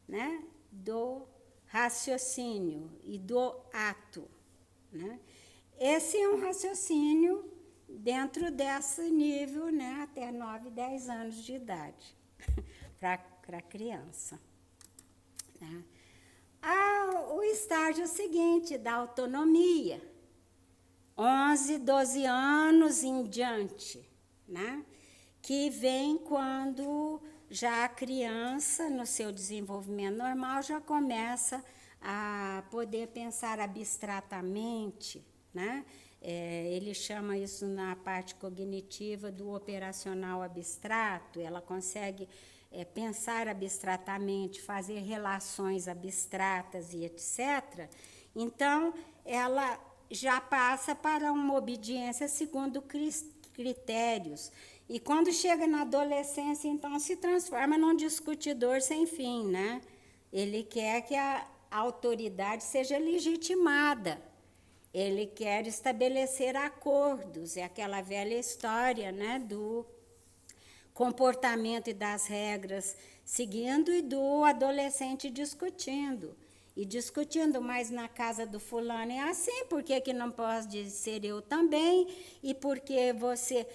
né, do raciocínio e do ato, né? Esse é um raciocínio dentro desse nível, né, até 9, 10 anos de idade, para a criança, né? O estágio seguinte da autonomia, 11, 12 anos em diante, né? Que vem quando já a criança, no seu desenvolvimento normal, já começa a poder pensar abstratamente, né? Ele chama isso na parte cognitiva do operacional abstrato. Ela consegue pensar abstratamente, fazer relações abstratas e etc. Então, ela já passa para uma obediência segundo critérios. E quando chega na adolescência, então, se transforma num discutidor sem fim, né? Ele quer que a autoridade seja legitimada. Ele quer estabelecer acordos. É aquela velha história, né, do comportamento e das regras seguindo e do adolescente discutindo. E discutindo, mas na casa do fulano é assim, por que não pode ser eu também? E porque você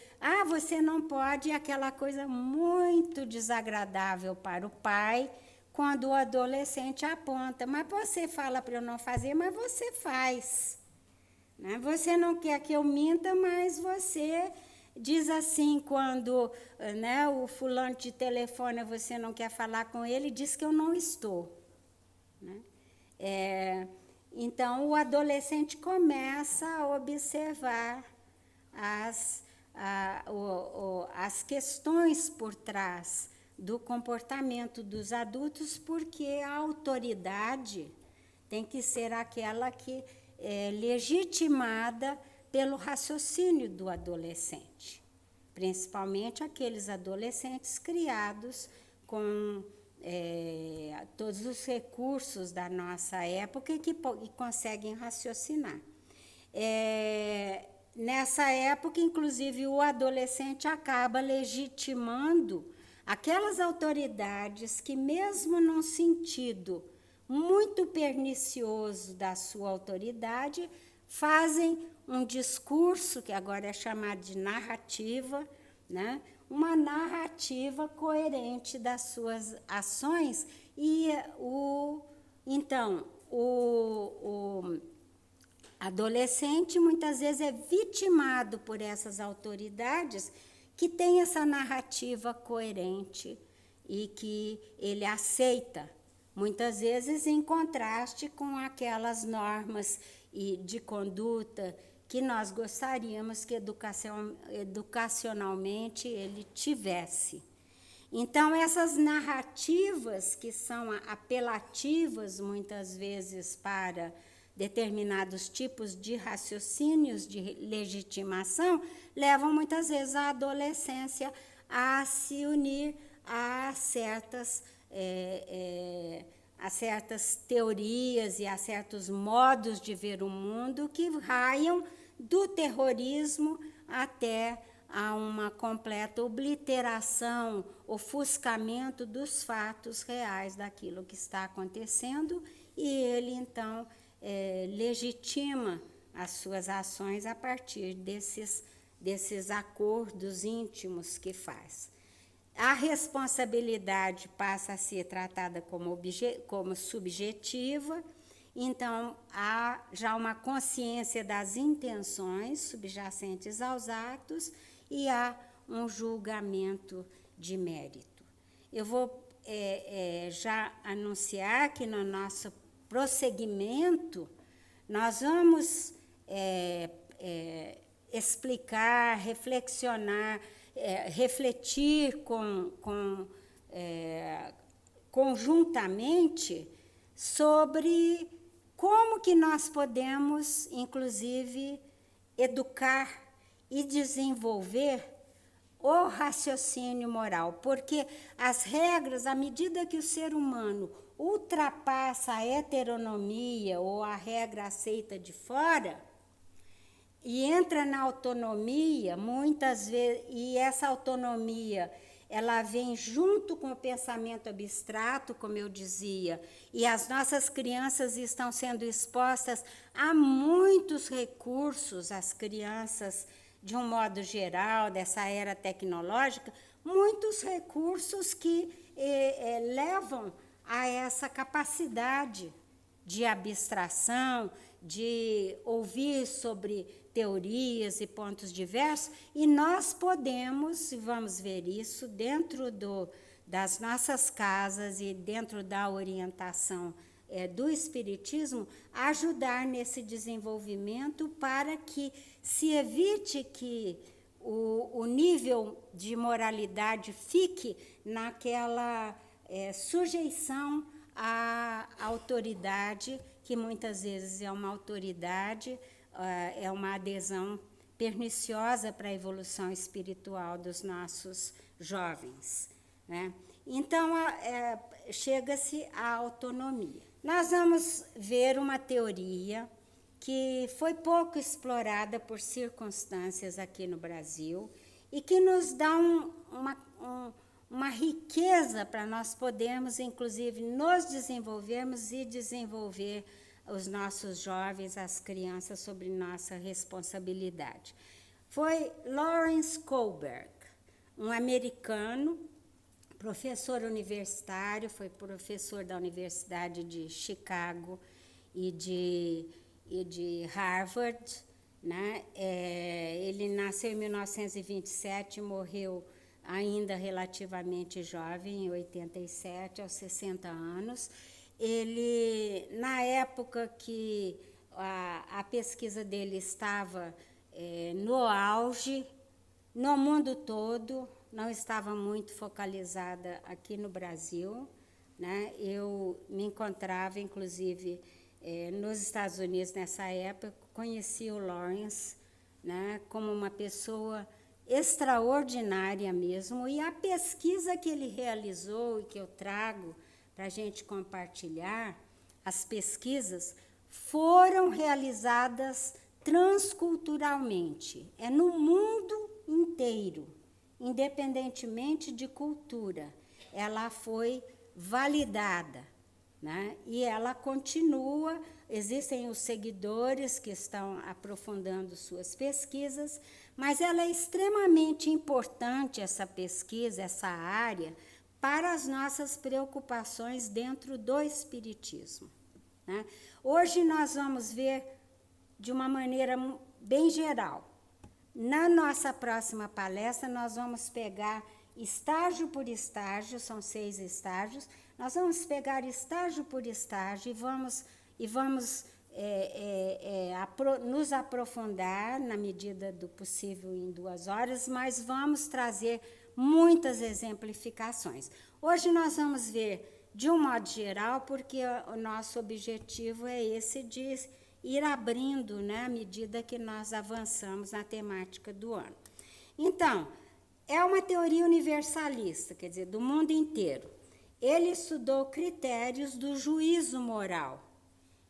não pode, aquela coisa muito desagradável para o pai, quando o adolescente aponta, mas você fala para eu não fazer, mas você faz. Né? Você não quer que eu minta, mas você diz assim, quando, né, o fulano te telefona, você não quer falar com ele, diz que eu não estou. Né? Então, o adolescente começa a observar as questões por trás do comportamento dos adultos, porque a autoridade tem que ser aquela que é legitimada pelo raciocínio do adolescente, principalmente aqueles adolescentes criados com todos os recursos da nossa época e que conseguem raciocinar. Nessa época, inclusive, o adolescente acaba legitimando aquelas autoridades que, mesmo num sentido muito pernicioso da sua autoridade, fazem um discurso, que agora é chamado de narrativa, né? Uma narrativa coerente das suas ações, e então o adolescente muitas vezes é vitimado por essas autoridades que têm essa narrativa coerente e que ele aceita, muitas vezes em contraste com aquelas normas de conduta que nós gostaríamos que educacionalmente ele tivesse. Então, essas narrativas que são apelativas, muitas vezes, para determinados tipos de raciocínios de legitimação, levam muitas vezes a adolescência a se unir a certas teorias e a certos modos de ver o mundo que raiam do terrorismo até a uma completa obliteração, ofuscamento dos fatos reais daquilo que está acontecendo, e ele, então, legitima as suas ações a partir desses acordos íntimos que faz. A responsabilidade passa a ser tratada como subjetiva, então há já uma consciência das intenções subjacentes aos atos e há um julgamento de mérito. Eu vou já anunciar que no nosso prosseguimento nós vamos explicar, reflexionar, refletir conjuntamente sobre como que nós podemos, inclusive, educar e desenvolver o raciocínio moral, porque as regras, à medida que o ser humano ultrapassa a heteronomia ou a regra aceita de fora, e entra na autonomia, muitas vezes, e essa autonomia, ela vem junto com o pensamento abstrato, como eu dizia, e as nossas crianças estão sendo expostas a muitos recursos, as crianças, de um modo geral, dessa era tecnológica, muitos recursos que levam a essa capacidade de abstração, de ouvir sobre teorias e pontos diversos, e nós podemos, e vamos ver isso, dentro das nossas casas e dentro da orientação do Espiritismo, ajudar nesse desenvolvimento para que se evite que o nível de moralidade fique naquela sujeição à autoridade, que muitas vezes é uma autoridade, é uma adesão perniciosa para a evolução espiritual dos nossos jovens, né? Então, chega-se à autonomia. Nós vamos ver uma teoria que foi pouco explorada por circunstâncias aqui no Brasil e que nos dá uma riqueza para nós podermos, inclusive, nos desenvolvermos e desenvolver os nossos jovens, as crianças, sobre nossa responsabilidade. Foi Lawrence Kohlberg, um americano professor universitário, foi professor da Universidade de Chicago e de Harvard, né? Ele nasceu em 1927 e morreu ainda relativamente jovem, em 87, aos 60 anos. Ele, na época que a pesquisa dele estava no auge, no mundo todo, não estava muito focalizada aqui no Brasil, né? Eu me encontrava, inclusive, nos Estados Unidos nessa época, conheci o Lawrence, né, como uma pessoa extraordinária mesmo, e a pesquisa que ele realizou e que eu trago para a gente compartilhar, as pesquisas foram realizadas transculturalmente, no mundo inteiro, independentemente de cultura, ela foi validada, né? E ela continua, existem os seguidores que estão aprofundando suas pesquisas, mas ela é extremamente importante, essa pesquisa, essa área, para as nossas preocupações dentro do Espiritismo, né? Hoje nós vamos ver de uma maneira bem geral. Na nossa próxima palestra, nós vamos pegar estágio por estágio, são 6 estágios, nós vamos pegar estágio por estágio e vamos nos aprofundar na medida do possível em 2 horas, mas vamos trazer muitas exemplificações. Hoje nós vamos ver de um modo geral, porque o nosso objetivo é esse de ir abrindo, né, à medida que nós avançamos na temática do ano. Então, é uma teoria universalista, quer dizer, do mundo inteiro. Ele estudou critérios do juízo moral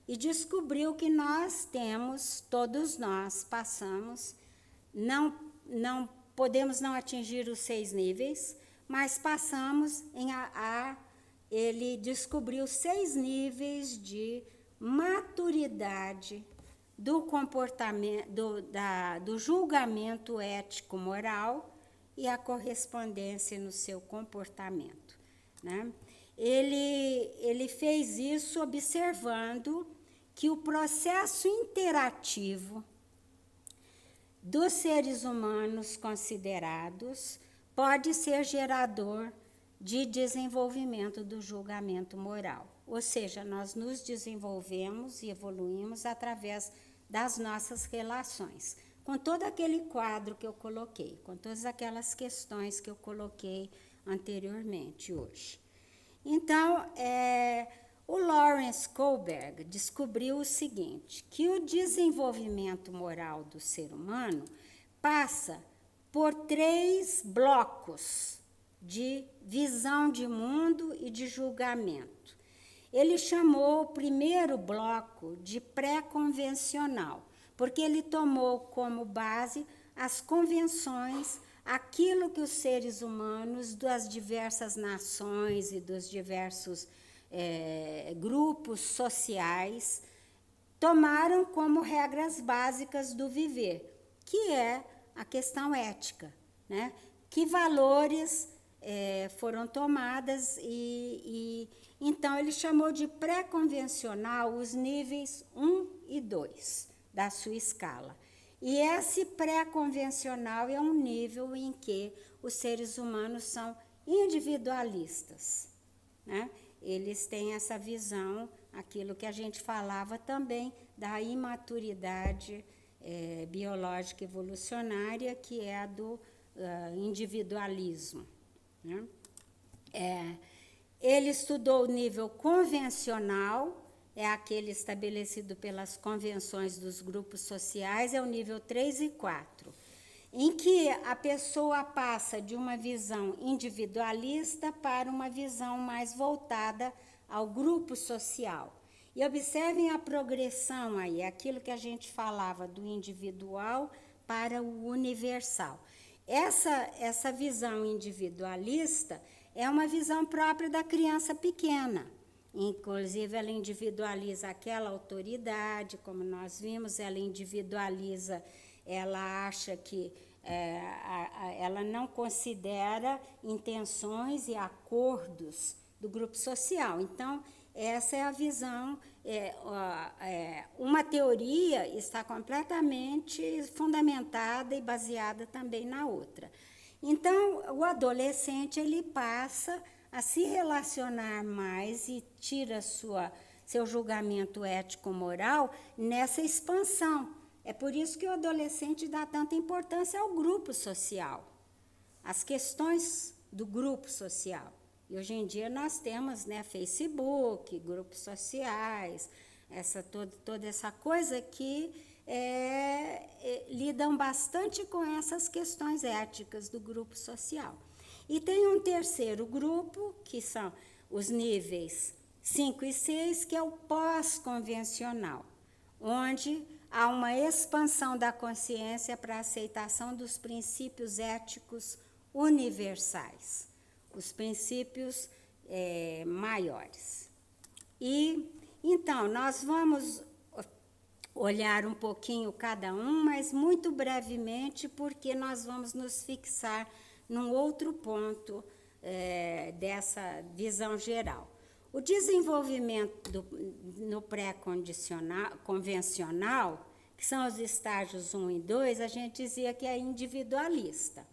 e descobriu que nós temos, todos nós passamos, não podemos não atingir os 6 níveis, mas passamos ele descobriu 6 níveis de maturidade do comportamento, do julgamento ético-moral e a correspondência no seu comportamento, né? Ele fez isso observando que o processo interativo dos seres humanos considerados pode ser gerador de desenvolvimento do julgamento moral. Ou seja, nós nos desenvolvemos e evoluímos através das nossas relações, com todo aquele quadro que eu coloquei, com todas aquelas questões que eu coloquei anteriormente hoje. Então, o Lawrence Kohlberg descobriu o seguinte, que o desenvolvimento moral do ser humano passa por 3 blocos de visão de mundo e de julgamento. Ele chamou o primeiro bloco de pré-convencional, porque ele tomou como base as convenções, aquilo que os seres humanos das diversas nações e dos diversos grupos sociais tomaram como regras básicas do viver, que é a questão ética, né? Que valores foram tomadas e então ele chamou de pré-convencional os níveis 1 e 2 da sua escala. E esse pré-convencional é um nível em que os seres humanos são individualistas, né? Eles têm essa visão, aquilo que a gente falava também da imaturidade biológica evolucionária, que é a do individualismo, né? Ele estudou o nível convencional, é aquele estabelecido pelas convenções dos grupos sociais, é o nível 3 e 4, em que a pessoa passa de uma visão individualista para uma visão mais voltada ao grupo social. E observem a progressão aí, aquilo que a gente falava do individual para o universal. Essa visão individualista é uma visão própria da criança pequena. Inclusive, ela individualiza aquela autoridade, como nós vimos, ela individualiza, ela acha que ela não considera intenções e acordos do grupo social. Então, essa é a visão. Uma teoria está completamente fundamentada e baseada também na outra. Então, o adolescente ele passa a se relacionar mais e tira seu julgamento ético-moral nessa expansão. É por isso que o adolescente dá tanta importância ao grupo social, às questões do grupo social. E hoje em dia nós temos, né, Facebook, grupos sociais, toda essa coisa que lidam bastante com essas questões éticas do grupo social. E tem um terceiro grupo, que são os níveis 5 e 6, que é o pós-convencional, onde há uma expansão da consciência para a aceitação dos princípios éticos universais, os princípios maiores. E, então, nós vamos olhar um pouquinho cada um, mas muito brevemente, porque nós vamos nos fixar num outro ponto dessa visão geral. O desenvolvimento no pré-convencional, que são os estágios 1 e 2, a gente dizia que é individualista.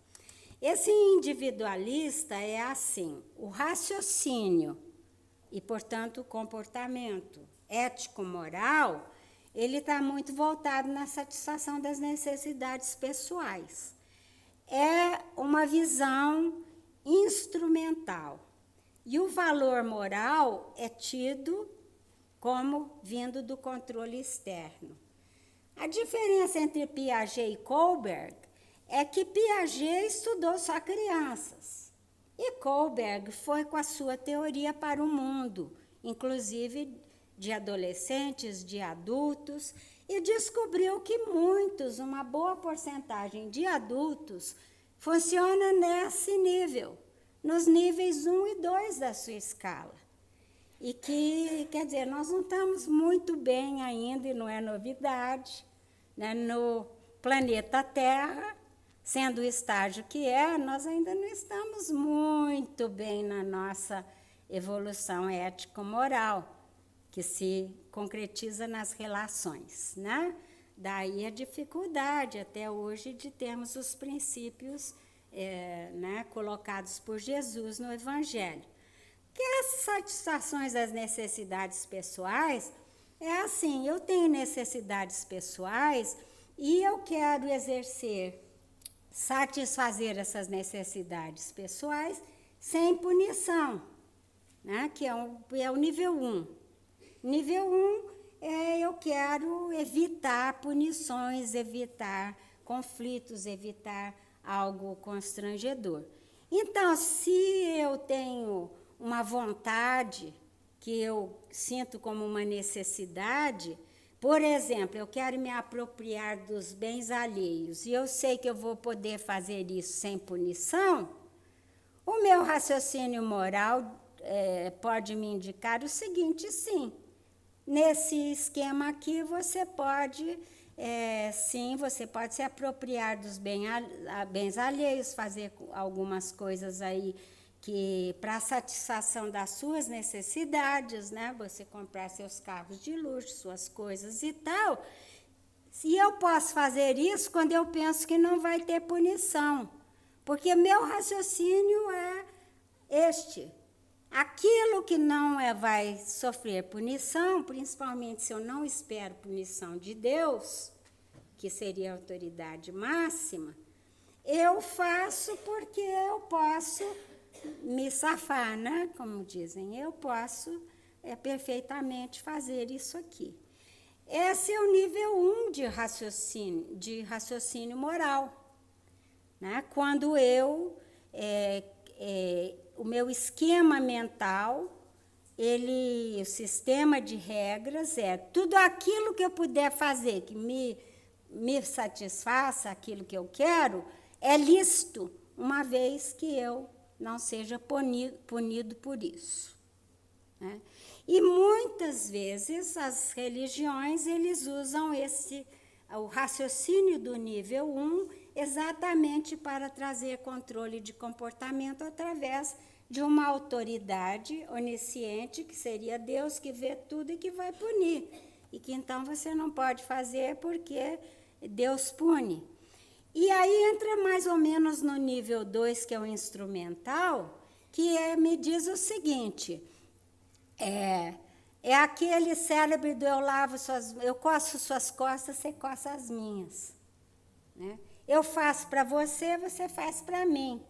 Esse individualista é assim, o raciocínio e, portanto, o comportamento ético-moral, ele está muito voltado na satisfação das necessidades pessoais. É uma visão instrumental. E o valor moral é tido como vindo do controle externo. A diferença entre Piaget e Kohlberg é que Piaget estudou só crianças e Kohlberg foi com a sua teoria para o mundo, inclusive de adolescentes, de adultos, e descobriu que muitos, uma boa porcentagem de adultos, funciona nesse nível, nos níveis 1 e 2 da sua escala. E que, quer dizer, nós não estamos muito bem ainda, e não é novidade, né, no planeta Terra, sendo o estágio que nós ainda não estamos muito bem na nossa evolução ético-moral, que se concretiza nas relações, né? Daí a dificuldade até hoje de termos os princípios né, colocados por Jesus no Evangelho. Que as satisfações das necessidades pessoais é assim, eu tenho necessidades pessoais e eu quero satisfazer essas necessidades pessoais sem punição, né, que é o nível 1. Nível 1 eu quero evitar punições, evitar conflitos, evitar algo constrangedor. Então, se eu tenho uma vontade que eu sinto como uma necessidade, por exemplo, eu quero me apropriar dos bens alheios e eu sei que eu vou poder fazer isso sem punição, o meu raciocínio moral pode me indicar o seguinte, sim, nesse esquema aqui você pode, você pode se apropriar dos bens alheios, fazer algumas coisas aí que para a satisfação das suas necessidades, né? Você comprar seus carros de luxo, suas coisas e tal. E eu posso fazer isso quando eu penso que não vai ter punição, porque meu raciocínio é este. Aquilo que não vai sofrer punição, principalmente se eu não espero punição de Deus, que seria a autoridade máxima, eu faço porque eu posso me safar, né? Como dizem, eu posso perfeitamente fazer isso aqui. Esse é o nível 1 de raciocínio moral, né? Quando o meu esquema mental, o sistema de regras tudo aquilo que eu puder fazer que me satisfaça, aquilo que eu quero, é lícito, uma vez que eu não seja punido por isso, né? E muitas vezes as religiões, eles usam esse o raciocínio do nível 1 exatamente para trazer controle de comportamento através de uma autoridade onisciente, que seria Deus, que vê tudo e que vai punir. E que então você não pode fazer porque Deus pune. E aí entra mais ou menos no nível 2, que é o instrumental, me diz o seguinte, é aquele cérebro do eu coço suas costas, você coça as minhas. Né? Eu faço para você, você faz para mim.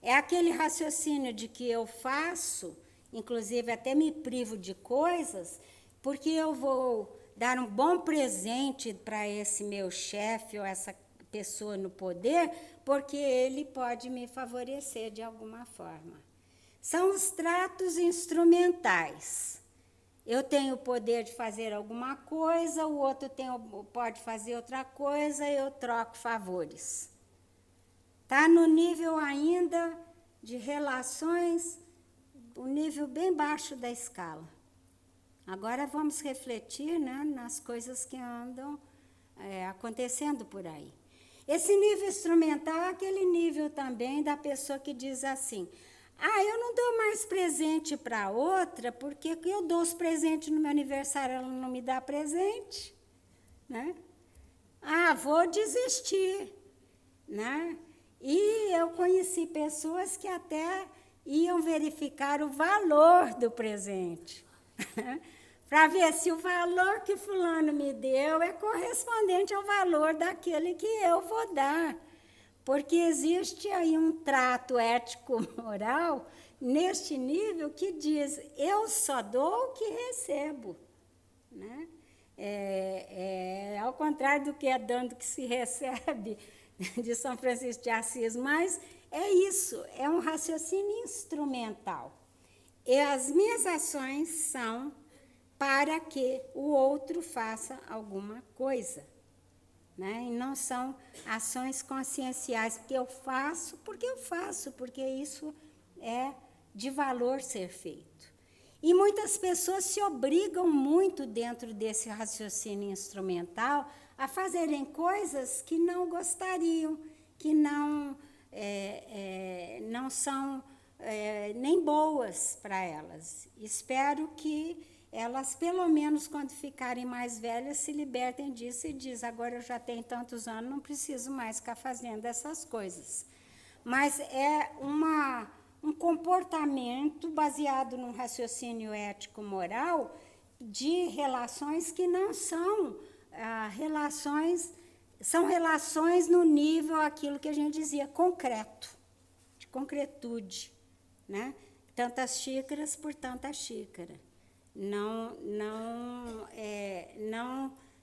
É aquele raciocínio de que eu faço, inclusive até me privo de coisas, porque eu vou dar um bom presente para esse meu chefe ou essa pessoa no poder, porque ele pode me favorecer de alguma forma. São os tratos instrumentais. Eu tenho o poder de fazer alguma coisa, o outro pode fazer outra coisa, eu troco favores. Está no nível ainda de relações, um nível bem baixo da escala. Agora vamos refletir, né, nas coisas que andam acontecendo por aí. Esse nível instrumental é aquele nível também da pessoa que diz assim, eu não dou mais presente para outra, porque eu dou os presentes no meu aniversário, ela não me dá presente. Né? Vou desistir. Né? E eu conheci pessoas que até iam verificar o valor do presente, para ver se o valor que fulano me deu é correspondente ao valor daquele que eu vou dar. Porque existe aí um trato ético-moral neste nível que diz, eu só dou o que recebo. Né? Ao contrário do que é dando que se recebe, de São Francisco de Assis, mas é isso, é um raciocínio instrumental. E as minhas ações são para que o outro faça alguma coisa. Né? E não são ações conscienciais, porque eu faço, porque isso é de valor ser feito. E muitas pessoas se obrigam muito dentro desse raciocínio instrumental a fazerem coisas que não gostariam, que não são nem boas para elas. Espero que elas, pelo menos quando ficarem mais velhas, se libertem disso e dizem, agora eu já tenho tantos anos, não preciso mais ficar fazendo essas coisas. Mas é um comportamento baseado num raciocínio ético-moral de relações que não são são relações no nível, aquilo que a gente dizia, concreto, de concretude. Né? Tantas xícaras por tanta xícara. Não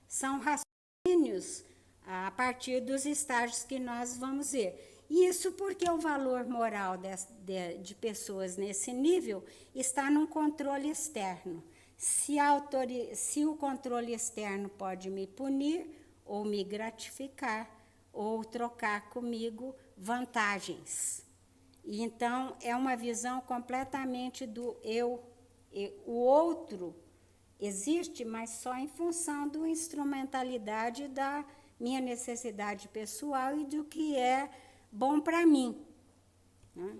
são raciocínios a partir dos estágios que nós vamos ver. Isso porque o valor moral de pessoas nesse nível está num controle externo. Se o controle externo pode me punir, ou me gratificar, ou trocar comigo vantagens. E então, é uma visão completamente do eu. O outro existe, mas só em função da instrumentalidade da minha necessidade pessoal e do que é bom para mim. Né?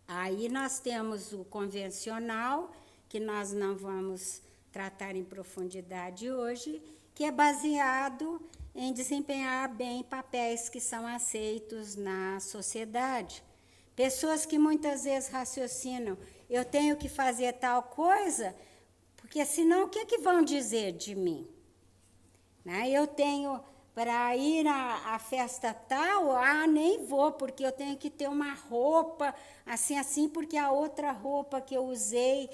Aí nós temos o convencional, que nós não vamos tratar em profundidade hoje, que é baseado em desempenhar bem papéis que são aceitos na sociedade. Pessoas que muitas vezes raciocinam, eu tenho que fazer tal coisa, porque senão o que vão dizer de mim? Né? Eu tenho para ir à festa tal, nem vou, porque eu tenho que ter uma roupa assim, porque a outra roupa que eu usei,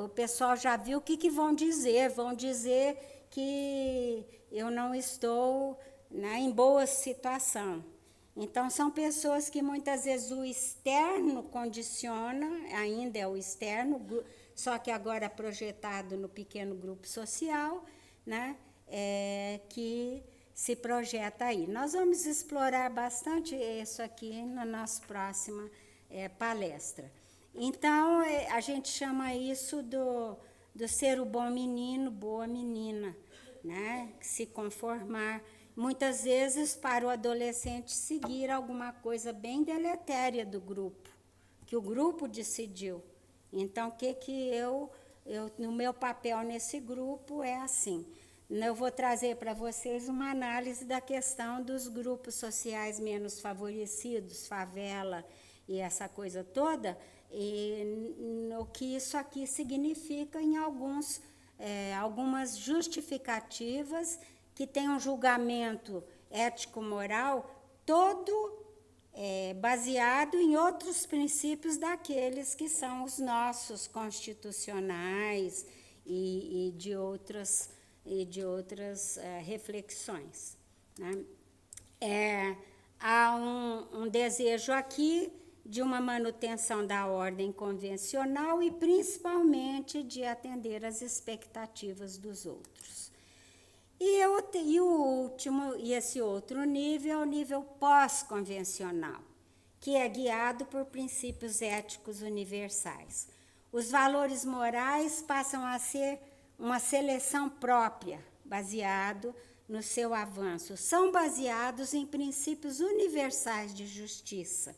o pessoal já viu, o que vão dizer? Vão dizer que eu não estou, né, em boa situação. Então, são pessoas que muitas vezes o externo condiciona, ainda é o externo, só que agora projetado no pequeno grupo social, né, que se projeta aí. Nós vamos explorar bastante isso aqui na nossa próxima palestra. Então, a gente chama isso do ser o bom menino, boa menina. né, se conformar, muitas vezes para o adolescente seguir alguma coisa bem deletéria do grupo, que o grupo decidiu. Então, o que eu no meu papel nesse grupo é assim. Eu vou trazer para vocês uma análise da questão dos grupos sociais menos favorecidos, favela e essa coisa toda, e o que isso aqui significa em algumas justificativas que tem um julgamento ético-moral todo baseado em outros princípios daqueles que são os nossos constitucionais e de outras reflexões, né? Há um desejo aqui de uma manutenção da ordem convencional e principalmente de atender às expectativas dos outros. E esse outro nível é o nível pós-convencional, que é guiado por princípios éticos universais. Os valores morais passam a ser uma seleção própria, baseado no seu avanço. São baseados em princípios universais de justiça,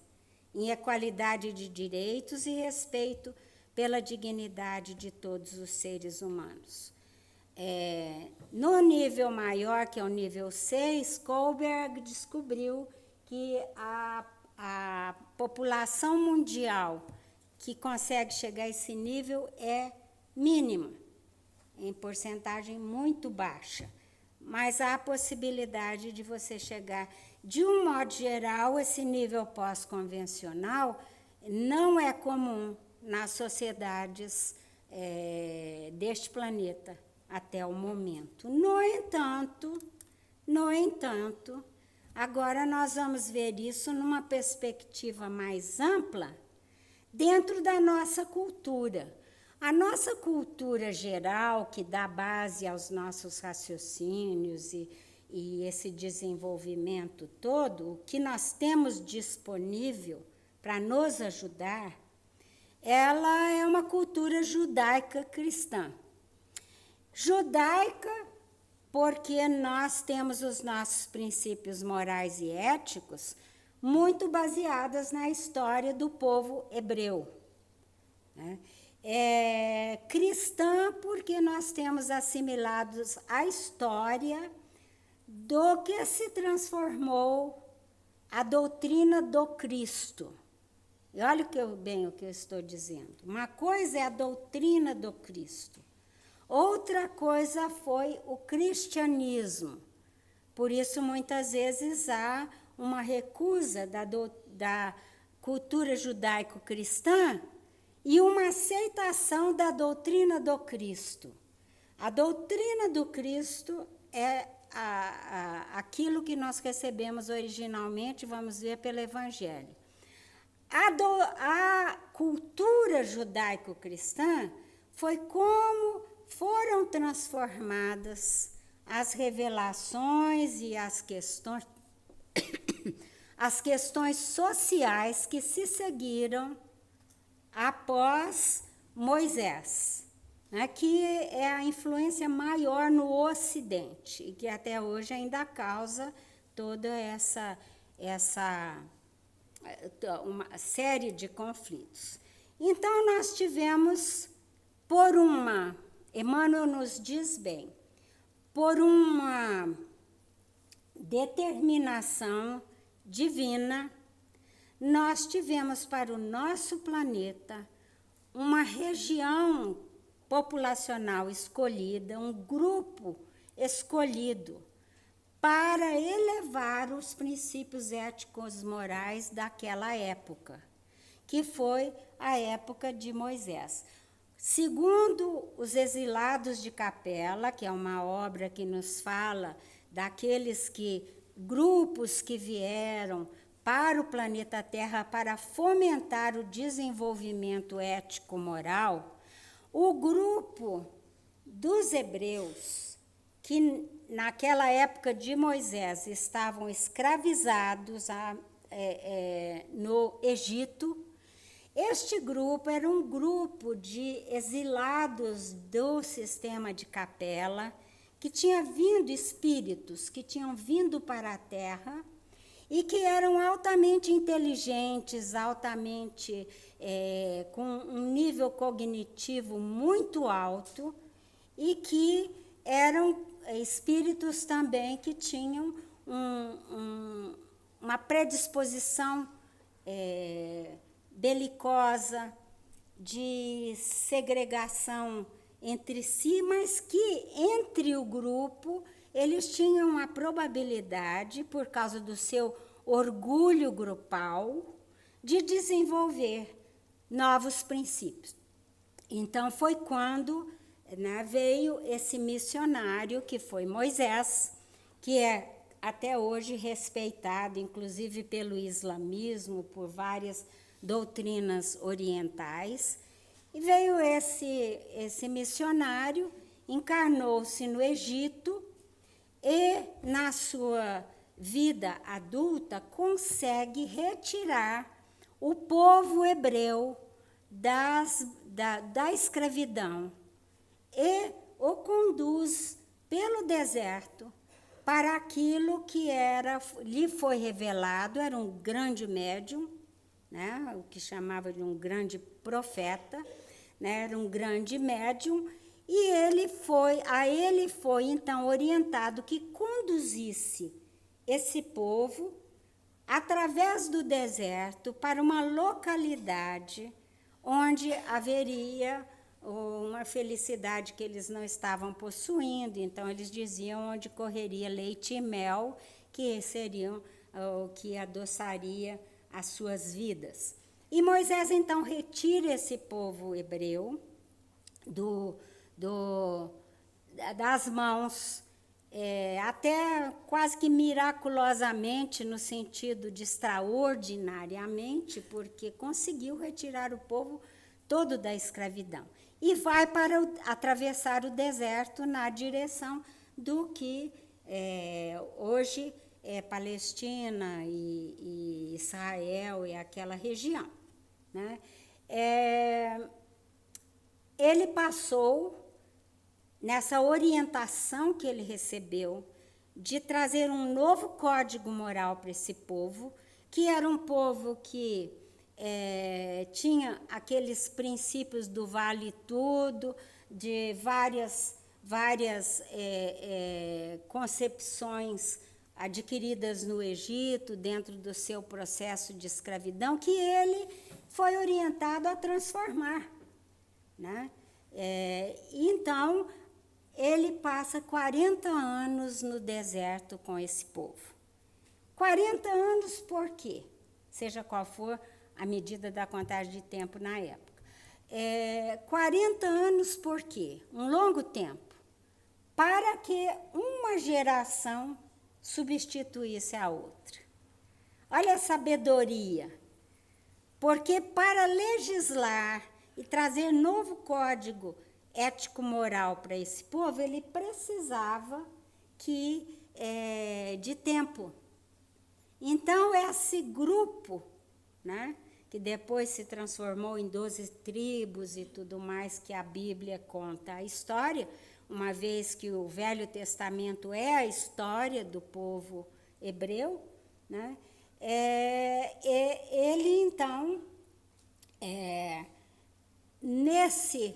em equalidade de direitos e respeito pela dignidade de todos os seres humanos. No nível maior, que é o nível 6, Kohlberg descobriu que a população mundial que consegue chegar a esse nível é mínima, em porcentagem muito baixa. Mas há a possibilidade de você chegar, de um modo geral, esse nível pós-convencional não é comum nas sociedades deste planeta até o momento. No entanto, agora nós vamos ver isso numa perspectiva mais ampla dentro da nossa cultura. A nossa cultura geral, que dá base aos nossos raciocínios e esse desenvolvimento todo, o que nós temos disponível para nos ajudar, ela é uma cultura judaica cristã. Judaica porque nós temos os nossos princípios morais e éticos muito baseados na história do povo hebreu, né? Cristã porque nós temos assimilados a história do que se transformou a doutrina do Cristo. E olha o que eu estou dizendo. Uma coisa é a doutrina do Cristo. Outra coisa foi o cristianismo. Por isso, muitas vezes, há uma recusa da cultura judaico-cristã e uma aceitação da doutrina do Cristo. A doutrina do Cristo é aquilo que nós recebemos originalmente, vamos ver pelo Evangelho. A cultura judaico-cristã foi como foram transformadas as revelações e as questões sociais que se seguiram após Moisés, né, que é a influência maior no Ocidente e que até hoje ainda causa toda uma série de conflitos. Então, nós tivemos, Emmanuel nos diz bem, por uma determinação divina, nós tivemos para o nosso planeta uma região populacional escolhida, um grupo escolhido para elevar os princípios éticos morais daquela época, que foi a época de Moisés. Segundo os Exilados de Capela, que é uma obra que nos fala daqueles grupos que vieram para o planeta Terra para fomentar o desenvolvimento ético-moral, o grupo dos hebreus, que naquela época de Moisés estavam escravizados no Egito, este grupo era um grupo de exilados do sistema de Capela, que tinha vindo espíritos que tinham vindo para a Terra e que eram altamente inteligentes, altamente com um nível cognitivo muito alto e que eram espíritos também que tinham uma predisposição belicosa, de segregação entre si, mas que entre o grupo eles tinham a probabilidade, por causa do seu orgulho grupal, de desenvolver novos princípios. Então foi quando, né, veio esse missionário que foi Moisés, que é até hoje respeitado, inclusive pelo islamismo, por várias doutrinas orientais. E veio esse missionário, encarnou-se no Egito e, na sua vida adulta, consegue retirar o povo hebreu da escravidão e o conduz pelo deserto para aquilo que lhe foi revelado. Era um grande médium, né, o que chamava de um grande profeta, né, era um grande médium, e ele foi então orientado que conduzisse esse povo através do deserto para uma localidade onde haveria uma felicidade que eles não estavam possuindo. Então eles diziam onde correria leite e mel, que seriam o que adoçaria as suas vidas. E Moisés então retira esse povo hebreu das mãos, até quase que miraculosamente, no sentido de extraordinariamente, porque conseguiu retirar o povo todo da escravidão. E vai para atravessar o deserto na direção do que hoje é Palestina e Israel e aquela região, né? Ele passou, nessa orientação que ele recebeu, de trazer um novo código moral para esse povo, que era um povo que tinha aqueles princípios do vale tudo, de várias concepções adquiridas no Egito, dentro do seu processo de escravidão, que ele foi orientado a transformar, né? Então, ele passa 40 anos no deserto com esse povo. 40 anos por quê? Seja qual for a medida da contagem de tempo na época. 40 anos por quê? Um longo tempo. Para que uma geração substituísse a outra. Olha a sabedoria. Porque para legislar e trazer novo código ético-moral para esse povo, ele precisava de tempo. Então, esse grupo, né, que depois se transformou em 12 tribos e tudo mais que a Bíblia conta a história, uma vez que o Velho Testamento é a história do povo hebreu, né, ele, então, nesse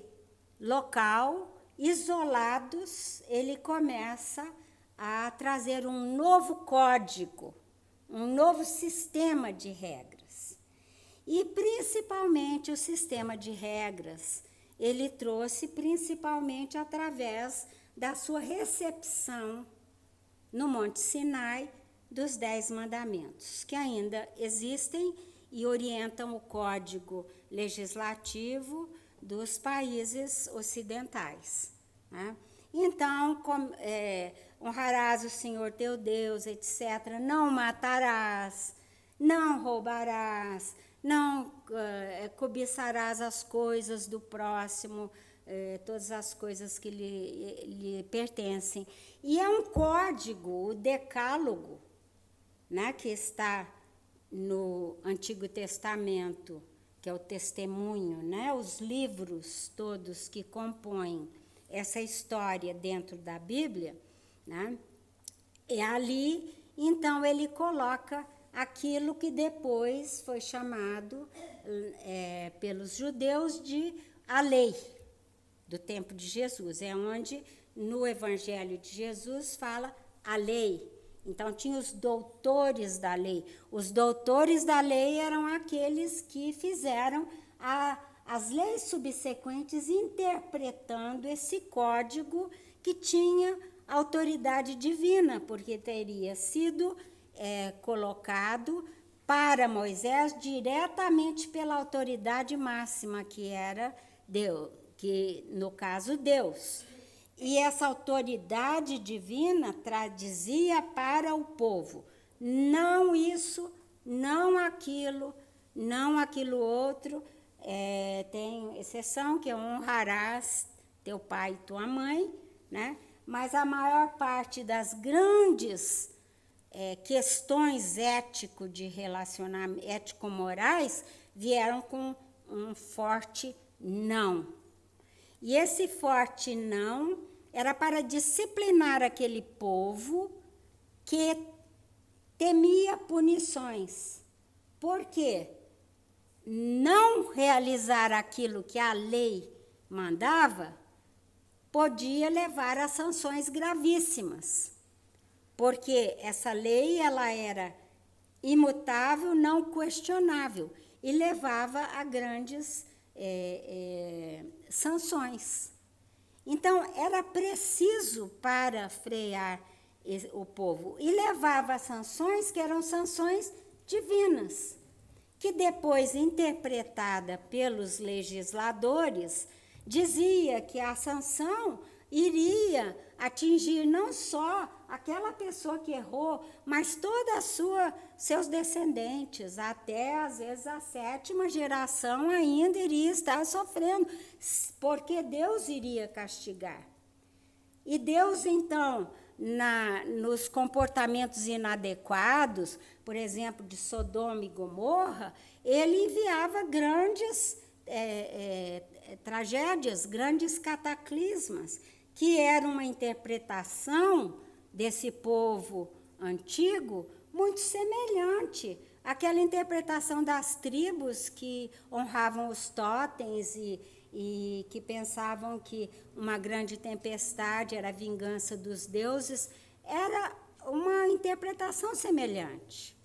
local, isolados, ele começa a trazer um novo código, um novo sistema de regras. E, principalmente, o sistema de regras, ele trouxe principalmente através da sua recepção no Monte Sinai dos 10 mandamentos, que ainda existem e orientam o código legislativo dos países ocidentais, né? Então, honrarás o Senhor teu Deus, etc. Não matarás, não roubarás, não cobiçarás as coisas do próximo, todas as coisas que lhe pertencem. E é um código, o decálogo, né, que está no Antigo Testamento, que é o testemunho, né, os livros todos que compõem essa história dentro da Bíblia, né? E ali, então, ele coloca aquilo que depois foi chamado pelos judeus de a lei do tempo de Jesus. É onde, no Evangelho de Jesus, fala a lei. Então, tinha os doutores da lei. Os doutores da lei eram aqueles que fizeram as leis subsequentes interpretando esse código que tinha autoridade divina, porque teria sido colocado para Moisés diretamente pela autoridade máxima, que era Deus, que no caso Deus. E essa autoridade divina traduzia para o povo: não isso, não aquilo, não aquilo outro. Tem exceção, que honrarás teu pai e tua mãe, né? Mas a maior parte das grandes questões de relacionamento, ético-morais, vieram com um forte não. E esse forte não era para disciplinar aquele povo que temia punições. Por quê? Não realizar aquilo que a lei mandava podia levar a sanções gravíssimas, porque essa lei ela era imutável, não questionável, e levava a grandes sanções. Então, era preciso para frear o povo, e levava a sanções que eram sanções divinas, que depois, interpretada pelos legisladores, dizia que a sanção iria atingir não só aquela pessoa que errou, mas toda seus descendentes, até às vezes a 7ª geração ainda iria estar sofrendo, porque Deus iria castigar. E Deus, então, nos comportamentos inadequados, por exemplo, de Sodoma e Gomorra, ele enviava grandes tragédias, grandes cataclismas, que era uma interpretação desse povo antigo muito semelhante àquela interpretação das tribos que honravam os totens e que pensavam que uma grande tempestade era a vingança dos deuses. Era uma interpretação semelhante.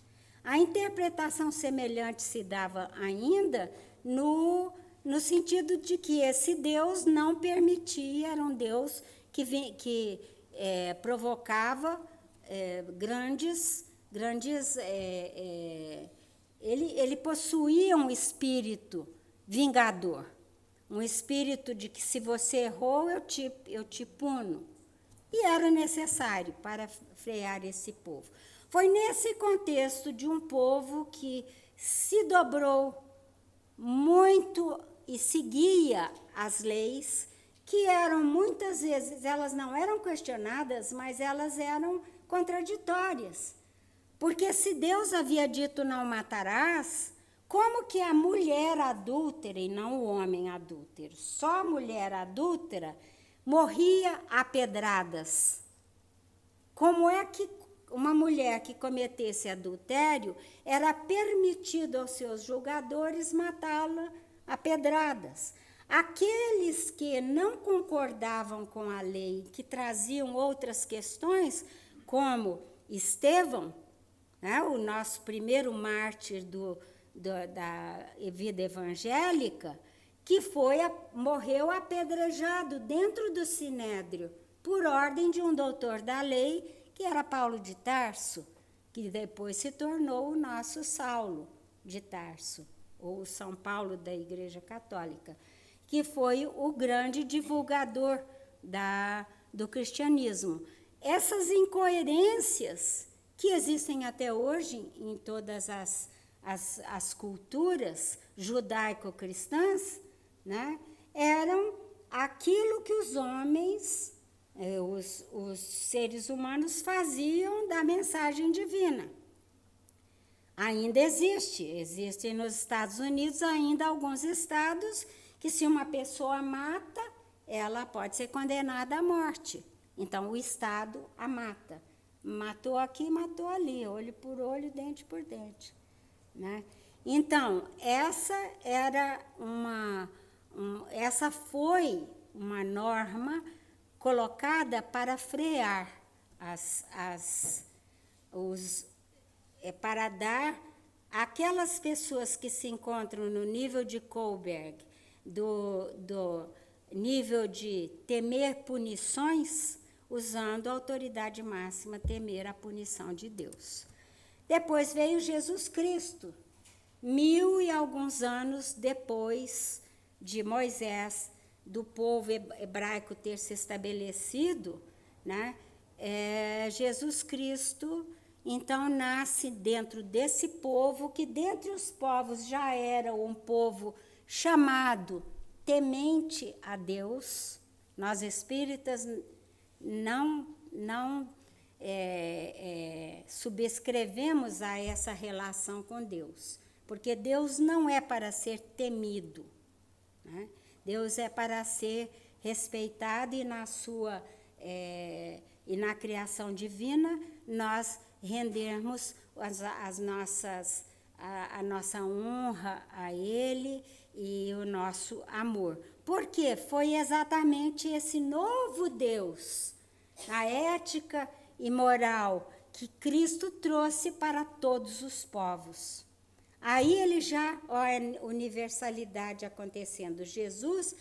A interpretação semelhante se dava ainda no sentido de que esse Deus não permitia, era um Deus que provocava ele possuía um espírito vingador, um espírito de que se você errou, eu te puno. E era necessário para frear esse povo. Foi nesse contexto de um povo que se dobrou muito e seguia as leis, que eram muitas vezes, elas não eram questionadas, mas elas eram contraditórias. Porque se Deus havia dito não matarás, como que a mulher adúltera e não o homem adúltero, só a mulher adúltera morria a pedradas? Como é que uma mulher que cometesse adultério era permitido aos seus julgadores matá-la a pedradas? Aqueles que não concordavam com a lei, que traziam outras questões, como Estevão, né, o nosso primeiro mártir da vida evangélica, que morreu apedrejado dentro do Sinédrio, por ordem de um doutor da lei, que era Paulo de Tarso, que depois se tornou o nosso Saulo de Tarso, ou São Paulo da Igreja Católica, que foi o grande divulgador do cristianismo. Essas incoerências que existem até hoje em todas as culturas judaico-cristãs, né, eram aquilo que os homens, os seres humanos, faziam da mensagem divina. Ainda existem nos Estados Unidos ainda alguns estados que, se uma pessoa mata, ela pode ser condenada à morte. Então, o Estado a mata. Matou aqui, matou ali, olho por olho, dente por dente. Né? Então, essa foi uma norma colocada para frear para dar aquelas pessoas que se encontram no nível de Kohlberg, do nível de temer punições, usando a autoridade máxima, temer a punição de Deus. Depois veio Jesus Cristo, 1000 e alguns anos depois de Moisés, do povo hebraico ter se estabelecido, né? Jesus Cristo, então, nasce dentro desse povo, que dentre os povos já era um povo chamado temente a Deus. Nós espíritas não subscrevemos a essa relação com Deus, porque Deus não é para ser temido, né? Deus é para ser respeitado, e e na criação divina nós rendermos a nossa honra a Ele e o nosso amor. Porque foi exatamente esse novo Deus, a ética e moral que Cristo trouxe para todos os povos. Aí ele já, a universalidade acontecendo. Jesus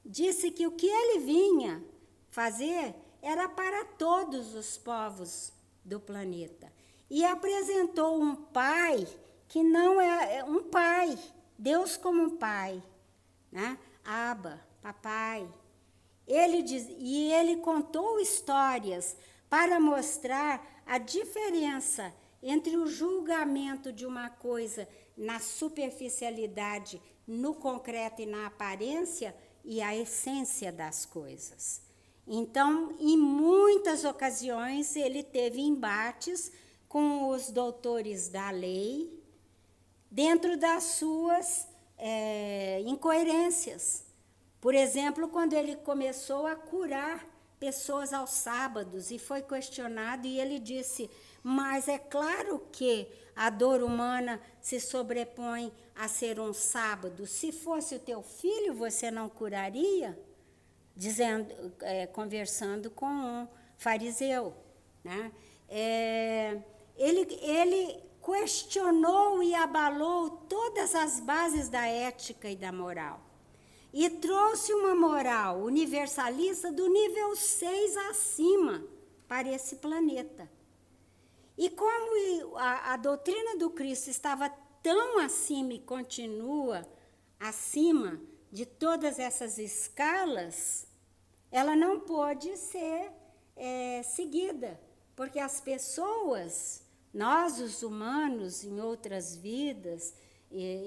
disse que o que ele vinha fazer era para todos os povos do planeta. E apresentou um pai que não é um pai, Deus como um pai, né? Abba, papai. Ele contou histórias para mostrar a diferença entre o julgamento de uma coisa na superficialidade, no concreto e na aparência, e a essência das coisas. Então, em muitas ocasiões, ele teve embates com os doutores da lei, dentro das suas incoerências. Por exemplo, quando ele começou a curar pessoas aos sábados, e foi questionado, e ele disse: mas é claro que a dor humana se sobrepõe a ser um sábado. Se fosse o teu filho, você não curaria? Conversando com um fariseu, né? Ele questionou e abalou todas as bases da ética e da moral, e trouxe uma moral universalista do nível 6 acima para esse planeta. E como a doutrina do Cristo estava tão acima e continua acima de todas essas escalas, ela não pôde ser seguida, porque as pessoas, nós os humanos, em outras vidas,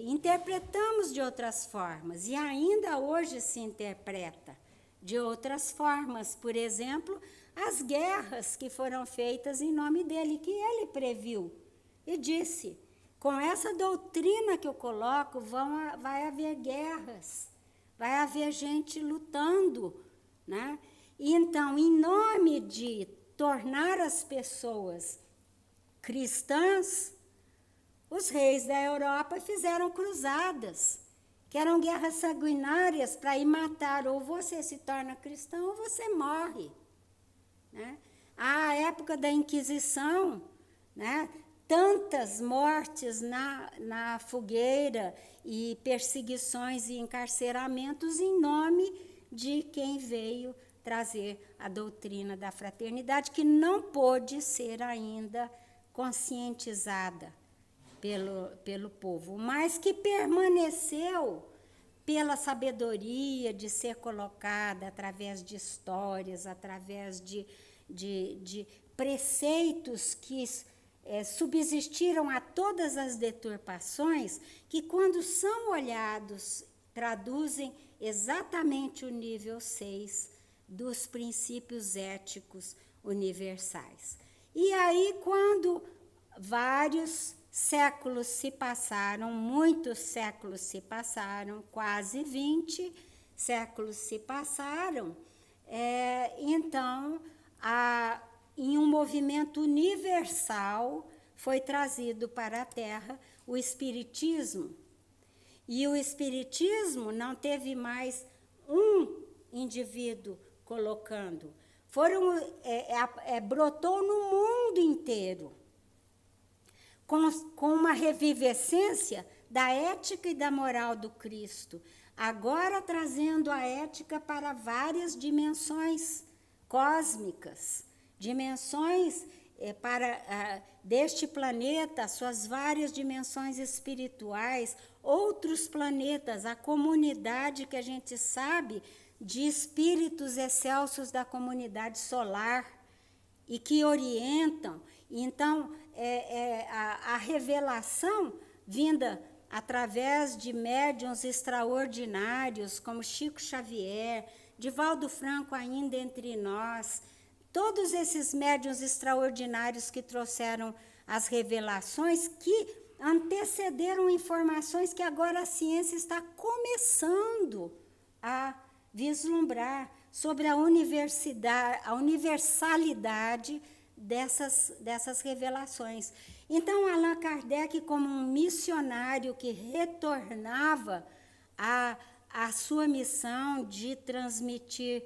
interpretamos de outras formas, e ainda hoje se interpreta de outras formas. Por exemplo, as guerras que foram feitas em nome dele, que ele previu e disse: com essa doutrina que eu coloco, vai haver guerras, vai haver gente lutando, né? E então, em nome de tornar as pessoas cristãs, os reis da Europa fizeram cruzadas, que eram guerras sanguinárias para ir matar, ou você se torna cristão ou você morre, né? À época da Inquisição, né? Tantas mortes na fogueira, e perseguições e encarceramentos em nome de quem veio trazer a doutrina da fraternidade, que não pôde ser ainda conscientizada pelo povo, mas que permaneceu pela sabedoria de ser colocada através de histórias, através de preceitos que subsistiram a todas as deturpações, que, quando são olhados, traduzem exatamente o nível 6 dos princípios éticos universais. E aí, quando vários séculos se passaram, muitos séculos se passaram, quase 20, séculos se passaram, então, em um movimento universal, foi trazido para a Terra o Espiritismo. E o Espiritismo não teve mais um indivíduo colocando. Brotou no mundo inteiro, com uma revivescência da ética e da moral do Cristo, agora trazendo a ética para várias dimensões cósmicas, dimensões deste planeta, suas várias dimensões espirituais, outros planetas, a comunidade que a gente sabe de espíritos excelsos da comunidade solar e que orientam. Então, a revelação vinda através de médiuns extraordinários, como Chico Xavier, Divaldo Franco ainda entre nós, todos esses médiuns extraordinários que trouxeram as revelações, que antecederam informações que agora a ciência está começando a vislumbrar sobre a universalidade dessas revelações. Então, Allan Kardec, como um missionário que retornava à sua missão de transmitir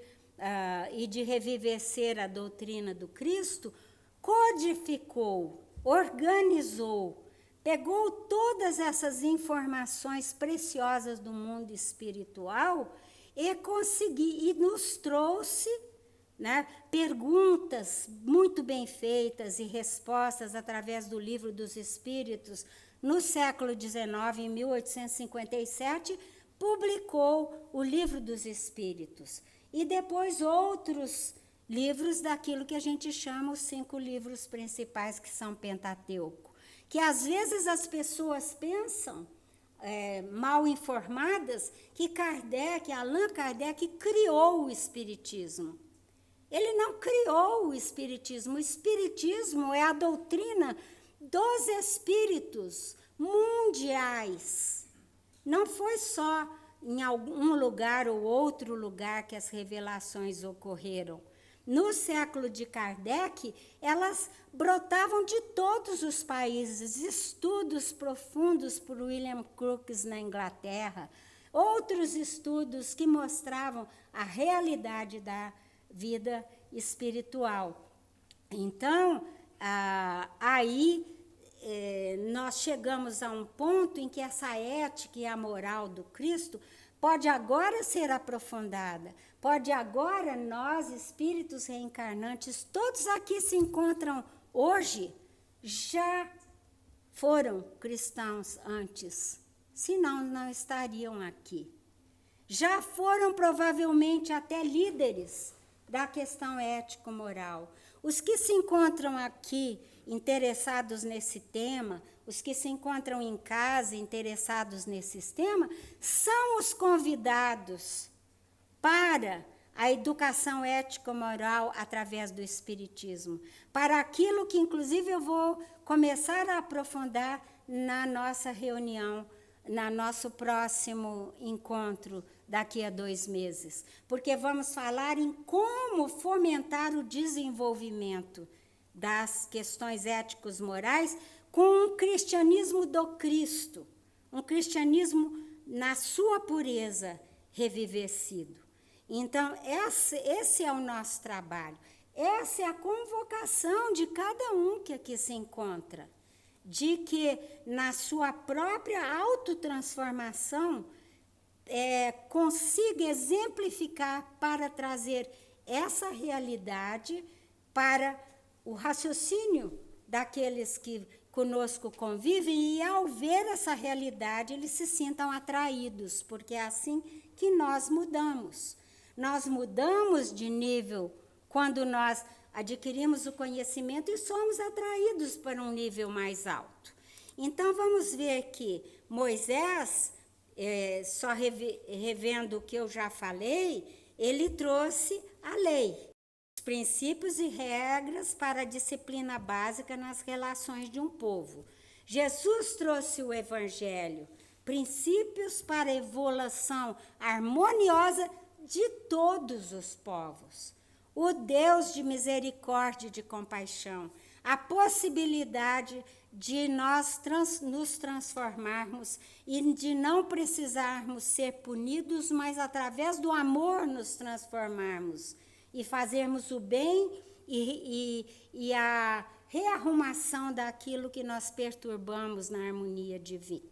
e de revivecer a doutrina do Cristo, codificou, organizou, pegou todas essas informações preciosas do mundo espiritual e nos trouxe, né, perguntas muito bem feitas e respostas através do Livro dos Espíritos. No século XIX, em 1857, publicou o Livro dos Espíritos. E depois outros livros daquilo que a gente chama os 5 livros principais, que são Pentateuco. Que às vezes as pessoas pensam, mal informadas, que Allan Kardec criou o Espiritismo. Ele não criou o Espiritismo. O Espiritismo é a doutrina dos espíritos mundiais. Não foi só em algum lugar ou outro lugar que as revelações ocorreram. No século de Kardec, elas brotavam de todos os países, estudos profundos por William Crookes na Inglaterra, outros estudos que mostravam a realidade da vida espiritual. Então, nós chegamos a um ponto em que essa ética e a moral do Cristo pode agora ser aprofundada, pode agora nós, espíritos reencarnantes, todos aqui se encontram hoje, já foram cristãos antes, senão não estariam aqui. Já foram provavelmente até líderes da questão ético-moral. Os que se encontram aqui interessados nesse tema, os que se encontram em casa interessados nesse tema, são os convidados para a educação ético-moral através do Espiritismo, para aquilo que, inclusive, eu vou começar a aprofundar na nossa reunião, no nosso próximo encontro daqui a 2 meses, porque vamos falar em como fomentar o desenvolvimento das questões éticos morais com um cristianismo do Cristo, um cristianismo na sua pureza revivecido. Então, esse é o nosso trabalho, essa é a convocação de cada um que aqui se encontra, de que na sua própria autotransformação consiga exemplificar para trazer essa realidade para o raciocínio daqueles que conosco convivem, e ao ver essa realidade eles se sintam atraídos, porque é assim que nós mudamos. Nós mudamos de nível quando nós adquirimos o conhecimento e somos atraídos para um nível mais alto. Então, vamos ver que Moisés, só revendo o que eu já falei, ele trouxe a lei, os princípios e regras para a disciplina básica nas relações de um povo. Jesus trouxe o evangelho princípios para a evolução harmoniosa de todos os povos. O Deus de misericórdia e de compaixão, a possibilidade de nós nos transformarmos e de não precisarmos ser punidos, mas através do amor nos transformarmos e fazermos o bem e a rearrumação daquilo que nós perturbamos na harmonia divina.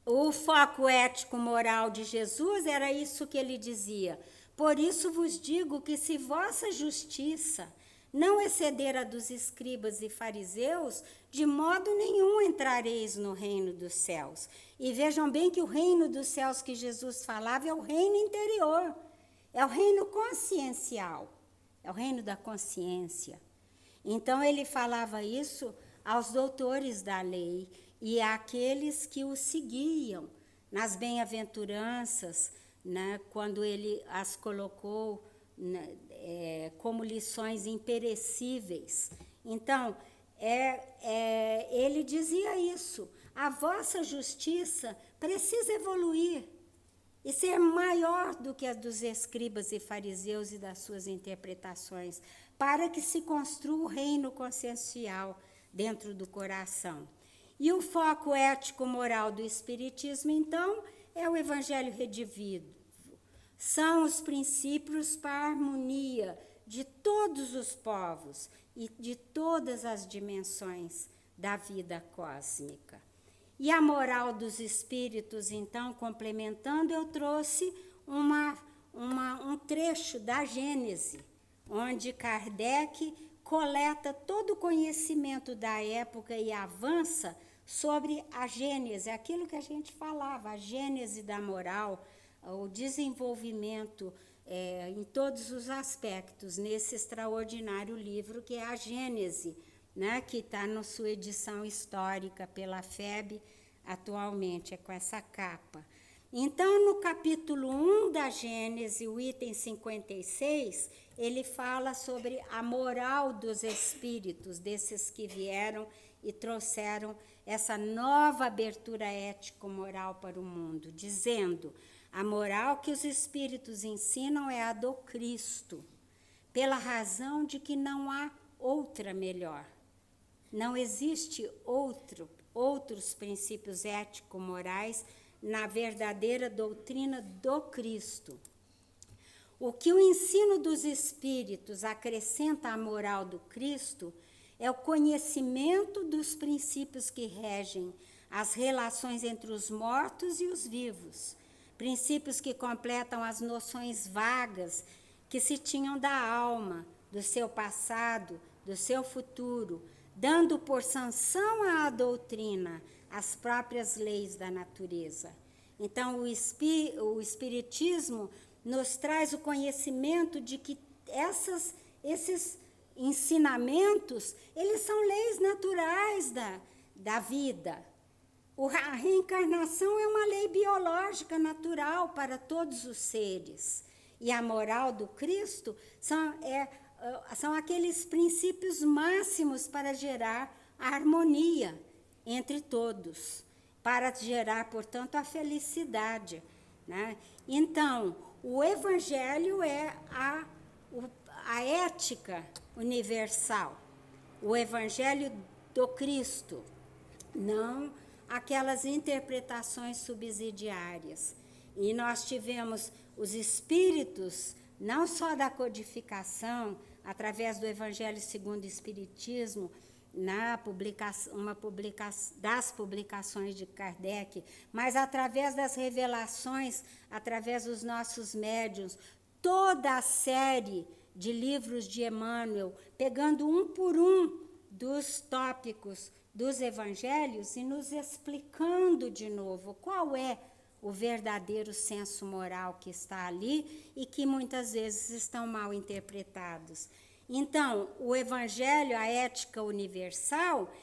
O foco ético-moral de Jesus era isso que ele dizia. Por isso vos digo que se vossa justiça não exceder a dos escribas e fariseus, de modo nenhum entrareis no reino dos céus. E vejam bem que o reino dos céus que Jesus falava é o reino interior, é o reino consciencial, é o reino da consciência. Então ele falava isso aos doutores da lei e àqueles que o seguiam nas bem-aventuranças, né, quando ele as colocou como lições imperecíveis. Então, ele dizia isso, a vossa justiça precisa evoluir e ser maior do que a dos escribas e fariseus e das suas interpretações, para que se construa o reino consciencial dentro do coração. E o foco ético-moral do Espiritismo, então, é o Evangelho redivivo. São os princípios para a harmonia de todos os povos e de todas as dimensões da vida cósmica. E a moral dos espíritos, então, complementando, eu trouxe um trecho da Gênese, onde Kardec coleta todo o conhecimento da época e avança sobre a Gênese, aquilo que a gente falava, a Gênese da moral, o desenvolvimento em todos os aspectos, nesse extraordinário livro que é a Gênese, né, que está na sua edição histórica pela FEB atualmente, é com essa capa. Então, no capítulo 1 da Gênese, o item 56, ele fala sobre a moral dos espíritos, desses que vieram e trouxeram essa nova abertura ético-moral para o mundo, dizendo: a moral que os espíritos ensinam é a do Cristo, pela razão de que não há outra melhor. Não existe outros princípios ético-morais na verdadeira doutrina do Cristo. O que o ensino dos espíritos acrescenta à moral do Cristo é o conhecimento dos princípios que regem as relações entre os mortos e os vivos, princípios que completam as noções vagas que se tinham da alma, do seu passado, do seu futuro, dando por sanção à doutrina as próprias leis da natureza. Então, o Espiritismo nos traz o conhecimento de que esses ensinamentos, eles são leis naturais da vida. A reencarnação é uma lei biológica natural para todos os seres. E a moral do Cristo são aqueles princípios máximos para gerar a harmonia entre todos, para gerar, portanto, a felicidade, né? Então, o Evangelho é a ética universal, o Evangelho do Cristo, não aquelas interpretações subsidiárias. E nós tivemos os espíritos, não só da codificação, através do Evangelho segundo o Espiritismo, das publicações de Kardec, mas através das revelações, através dos nossos médiuns, toda a série de livros de Emmanuel, pegando um por um dos tópicos dos evangelhos e nos explicando de novo qual é o verdadeiro senso moral que está ali e que muitas vezes estão mal interpretados. Então, o evangelho, a ética universal,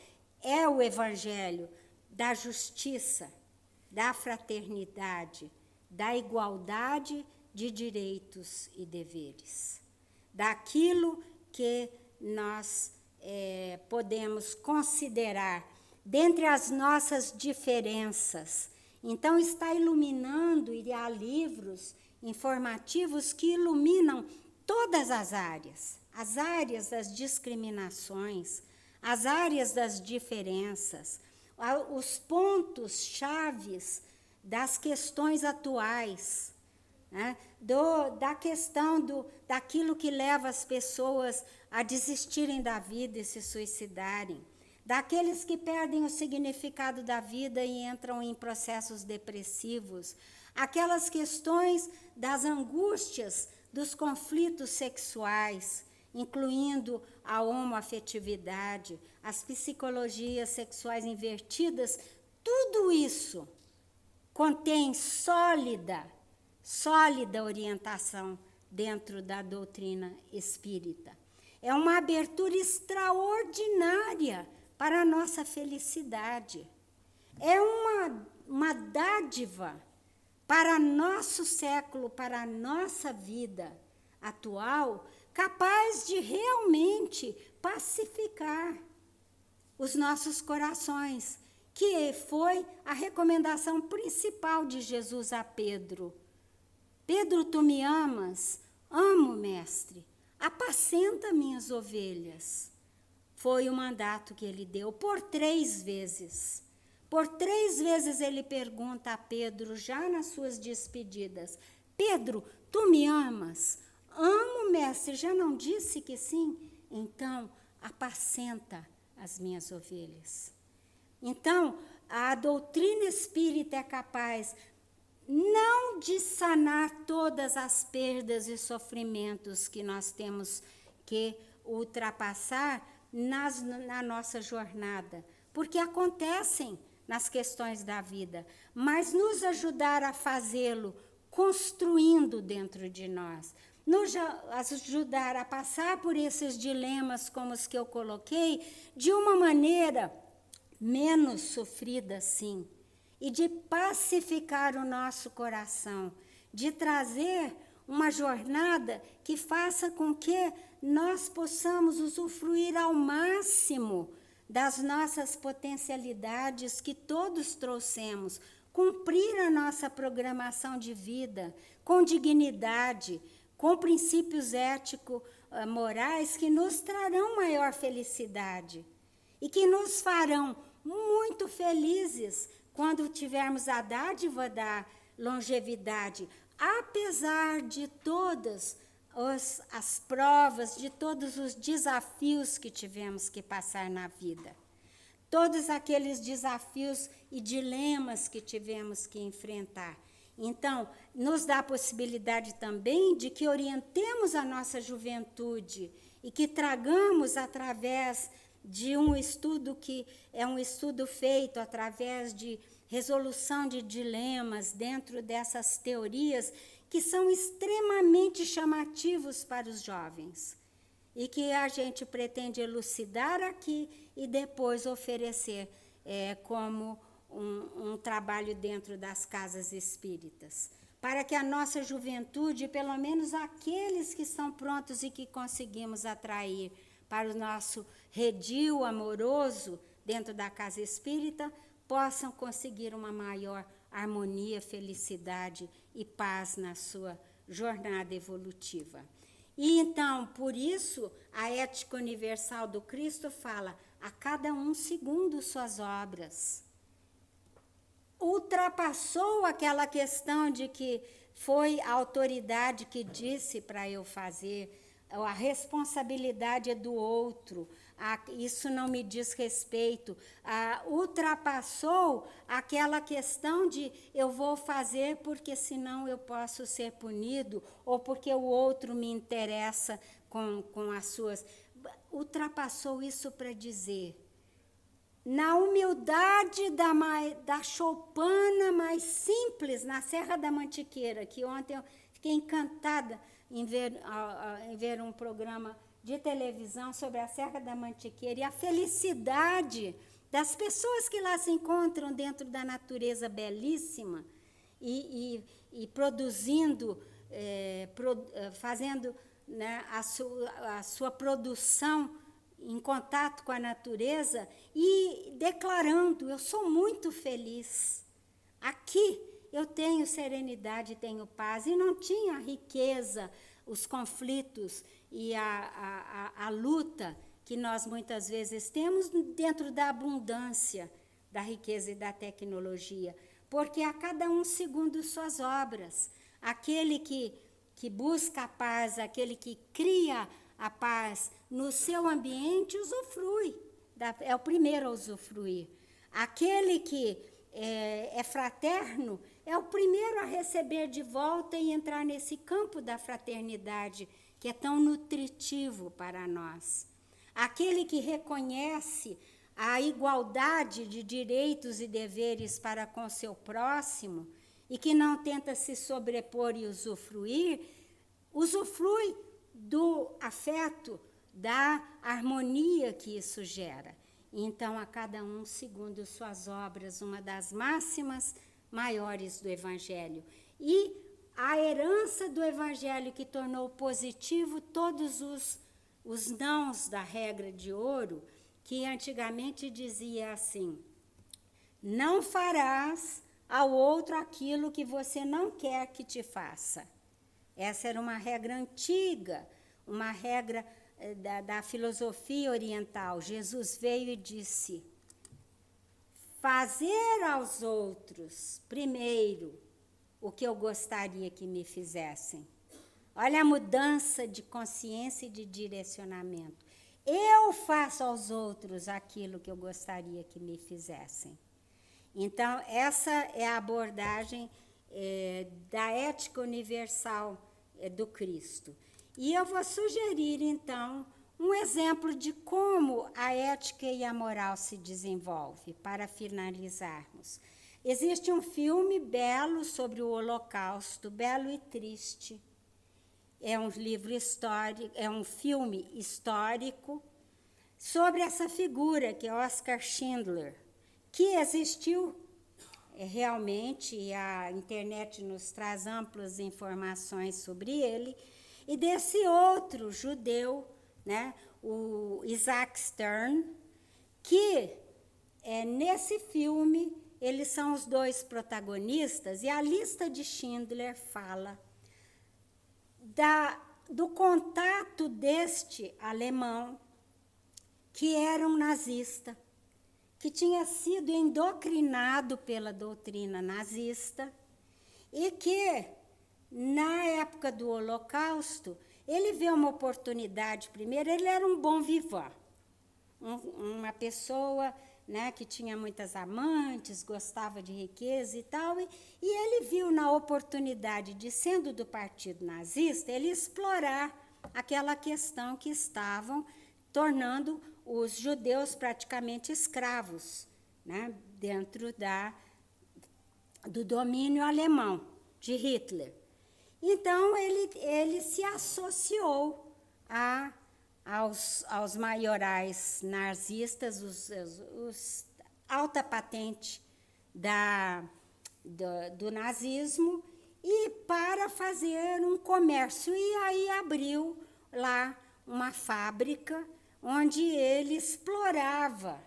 é o evangelho da justiça, da fraternidade, da igualdade de direitos e deveres, daquilo que nós podemos considerar dentre as nossas diferenças. Então, está iluminando, e há livros informativos que iluminam todas as áreas das discriminações, as áreas das diferenças, os pontos chaves das questões atuais, né? Da questão daquilo que leva as pessoas a desistirem da vida e se suicidarem, daqueles que perdem o significado da vida e entram em processos depressivos, aquelas questões das angústias, dos conflitos sexuais, incluindo a homoafetividade, as psicologias sexuais invertidas, tudo isso contém sólida orientação dentro da doutrina espírita. É uma abertura extraordinária para a nossa felicidade. É uma dádiva para nosso século, para a nossa vida atual, capaz de realmente pacificar os nossos corações, que foi a recomendação principal de Jesus a Pedro. Pedro, tu me amas? Amo, mestre. Apacenta minhas ovelhas. Foi o mandato que ele deu por 3 vezes. Por 3 vezes ele pergunta a Pedro, já nas suas despedidas: Pedro, tu me amas? Amo, mestre. Já não disse que sim? Então, apacenta as minhas ovelhas. Então, a doutrina espírita é capaz não de sanar todas as perdas e sofrimentos que nós temos que ultrapassar na nossa jornada, porque acontecem nas questões da vida, mas nos ajudar a fazê-lo construindo dentro de nós, nos ajudar a passar por esses dilemas como os que eu coloquei, de uma maneira menos sofrida, sim, e de pacificar o nosso coração, de trazer uma jornada que faça com que nós possamos usufruir ao máximo das nossas potencialidades que todos trouxemos, cumprir a nossa programação de vida com dignidade, com princípios ético-morais que nos trarão maior felicidade e que nos farão muito felizes quando tivermos a dádiva da longevidade, apesar de todas as provas, de todos os desafios que tivemos que passar na vida. Todos aqueles desafios e dilemas que tivemos que enfrentar. Então, nos dá a possibilidade também de que orientemos a nossa juventude e que tragamos através de um estudo que é um estudo feito através de resolução de dilemas dentro dessas teorias que são extremamente chamativos para os jovens e que a gente pretende elucidar aqui e depois oferecer como um trabalho dentro das casas espíritas, para que a nossa juventude, pelo menos aqueles que estão prontos e que conseguimos atrair para o nosso redil amoroso dentro da casa espírita, possam conseguir uma maior harmonia, felicidade e paz na sua jornada evolutiva. E então, por isso, a ética universal do Cristo fala: a cada um segundo suas obras. Ultrapassou aquela questão de que foi a autoridade que disse para eu fazer, a responsabilidade é do outro, isso não me diz respeito. Ultrapassou aquela questão de eu vou fazer porque senão eu posso ser punido, ou porque o outro me interessa com as suas... Ultrapassou isso para dizer, na humildade da choupana mais simples, na Serra da Mantiqueira, que ontem eu fiquei encantada em ver um programa de televisão sobre a Serra da Mantiqueira e a felicidade das pessoas que lá se encontram dentro da natureza belíssima e produzindo, fazendo, né, a sua produção em contato com a natureza e declarando: eu sou muito feliz. Aqui eu tenho serenidade, tenho paz. E não tinha a riqueza, os conflitos e a luta que nós muitas vezes temos dentro da abundância da riqueza e da tecnologia, porque a cada um segundo suas obras. Aquele que busca a paz, aquele que cria a paz no seu ambiente, usufrui, é o primeiro a usufruir. Aquele que é fraterno é o primeiro a receber de volta e entrar nesse campo da fraternidade, que é tão nutritivo para nós. Aquele que reconhece a igualdade de direitos e deveres para com seu próximo e que não tenta se sobrepor e usufruir, usufrui do afeto, da harmonia que isso gera. Então, a cada um segundo suas obras, uma das máximas maiores do Evangelho. E a herança do Evangelho que tornou positivo todos os nãos da regra de ouro, que antigamente dizia assim: não farás ao outro aquilo que você não quer que te faça. Essa era uma regra antiga, uma regra da filosofia oriental. Jesus veio e disse: fazer aos outros primeiro o que eu gostaria que me fizessem. Olha a mudança de consciência e de direcionamento. Eu faço aos outros aquilo que eu gostaria que me fizessem. Então, essa é a abordagem da ética universal do Cristo. E eu vou sugerir, então, um exemplo de como a ética e a moral se desenvolve, para finalizarmos. Existe um filme belo sobre o Holocausto, belo e triste. É um livro histórico, é um filme histórico sobre essa figura que é Oskar Schindler, que existiu realmente, e a internet nos traz amplas informações sobre ele, e desse outro judeu, né, o Isaac Stern, que nesse filme eles são os dois protagonistas, e a lista de Schindler fala do contato deste alemão, que era um nazista, que tinha sido endocrinado pela doutrina nazista e que, na época do Holocausto, ele vê uma oportunidade. Primeiro, ele era um bom vivant, uma pessoa, né, que tinha muitas amantes, gostava de riqueza e tal, e ele viu na oportunidade de, sendo do partido nazista, ele explorar aquela questão que estavam tornando os judeus praticamente escravos, né, dentro do domínio alemão de Hitler. Então, ele se associou aos maiorais nazistas, os alta patente do nazismo, e para fazer um comércio. E aí abriu lá uma fábrica onde ele explorava.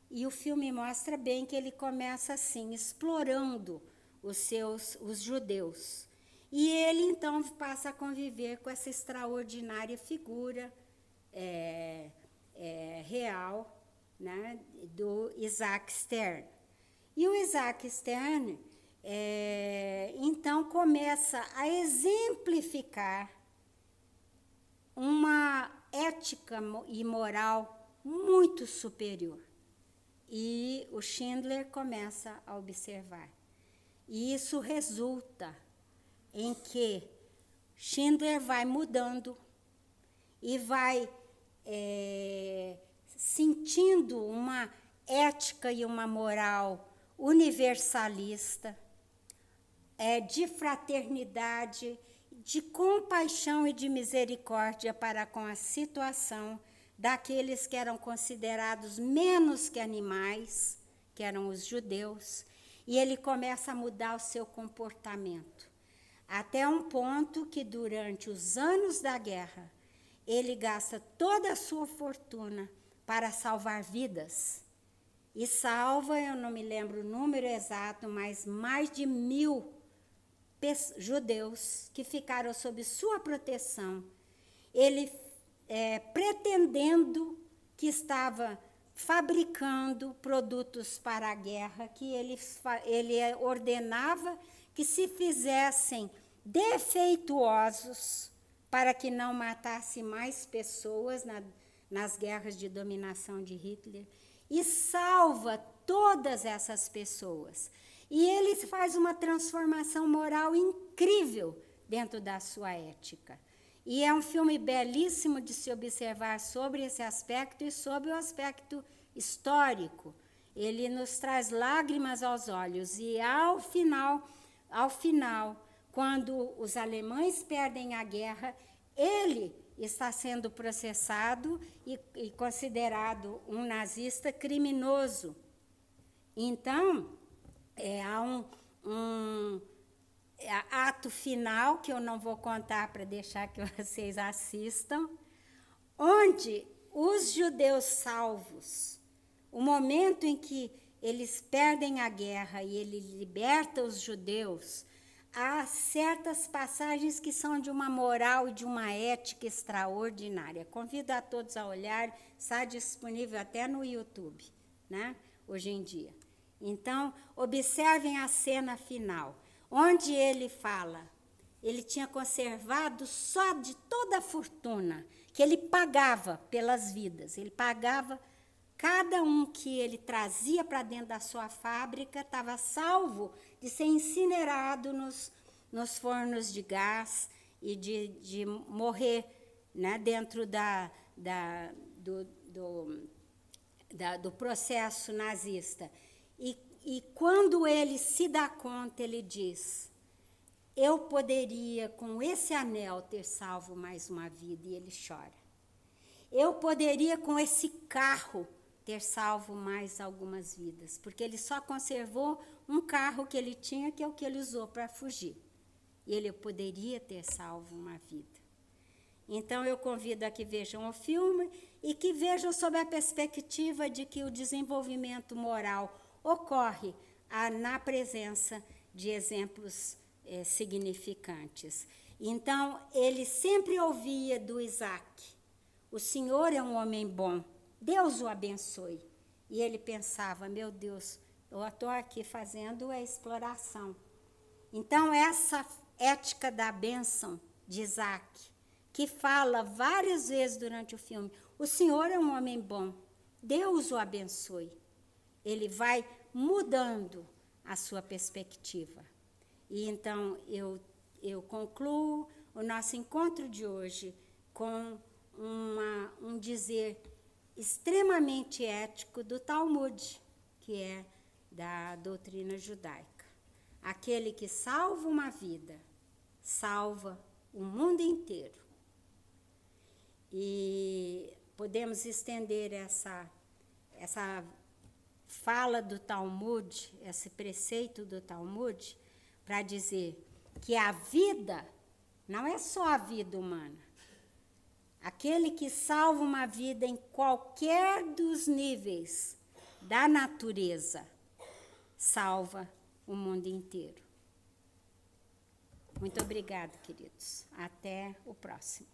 E o filme mostra bem que ele começa assim, explorando os judeus. E ele, então, passa a conviver com essa extraordinária figura real, né, do Isaac Stern. E o Isaac Stern, então, começa a exemplificar uma ética e moral muito superior. E o Schindler começa a observar. E isso resulta em que Schindler vai mudando e vai sentindo uma ética e uma moral universalista, de fraternidade, de compaixão e de misericórdia para com a situação daqueles que eram considerados menos que animais, que eram os judeus, e ele começa a mudar o seu comportamento, até um ponto que, durante os anos da guerra, ele gasta toda a sua fortuna para salvar vidas. E salva, eu não me lembro o número exato, mas mais de 1000 judeus que ficaram sob sua proteção. Ele pretendendo que estava fabricando produtos para a guerra, que ele ordenava que se fizessem defeituosos para que não matasse mais pessoas nas guerras de dominação de Hitler, e salva todas essas pessoas. E ele faz uma transformação moral incrível dentro da sua ética. E é um filme belíssimo de se observar sobre esse aspecto e sobre o aspecto histórico. Ele nos traz lágrimas aos olhos. E ao final, quando os alemães perdem a guerra, ele está sendo processado e considerado um nazista criminoso. Então, há um ato final, que eu não vou contar para deixar que vocês assistam, onde os judeus salvos, o momento em que eles perdem a guerra e ele liberta os judeus, há certas passagens que são de uma moral e de uma ética extraordinária. Convido a todos a olhar, está disponível até no YouTube, né, hoje em dia. Então, observem a cena final, onde ele fala, ele tinha conservado só de toda a fortuna que ele pagava pelas vidas, ele pagava cada um que ele trazia para dentro da sua fábrica, estava salvo de ser incinerado nos fornos de gás e de morrer, né, dentro do processo nazista. E quando ele se dá conta, ele diz, eu poderia com esse anel ter salvo mais uma vida, e ele chora. Eu poderia com esse carro ter salvo mais algumas vidas, porque ele só conservou um carro que ele tinha, que é o que ele usou para fugir. E ele poderia ter salvo uma vida. Então, eu convido a que vejam o filme e que vejam sob a perspectiva de que o desenvolvimento moral ocorre na presença de exemplos significantes. Então, ele sempre ouvia do Isaac, o Senhor é um homem bom, Deus o abençoe. E ele pensava, meu Deus, eu estou aqui fazendo a exploração. Então, essa ética da bênção de Isaac, que fala várias vezes durante o filme, o Senhor é um homem bom, Deus o abençoe. Ele vai mudando a sua perspectiva. E então, eu concluo o nosso encontro de hoje com um dizer extremamente ético do Talmud, que é da doutrina judaica. Aquele que salva uma vida, salva o mundo inteiro. E podemos estender essa fala do Talmud, esse preceito do Talmud, para dizer que a vida não é só a vida humana. Aquele que salva uma vida em qualquer dos níveis da natureza, salva o mundo inteiro. Muito obrigada, queridos. Até o próximo.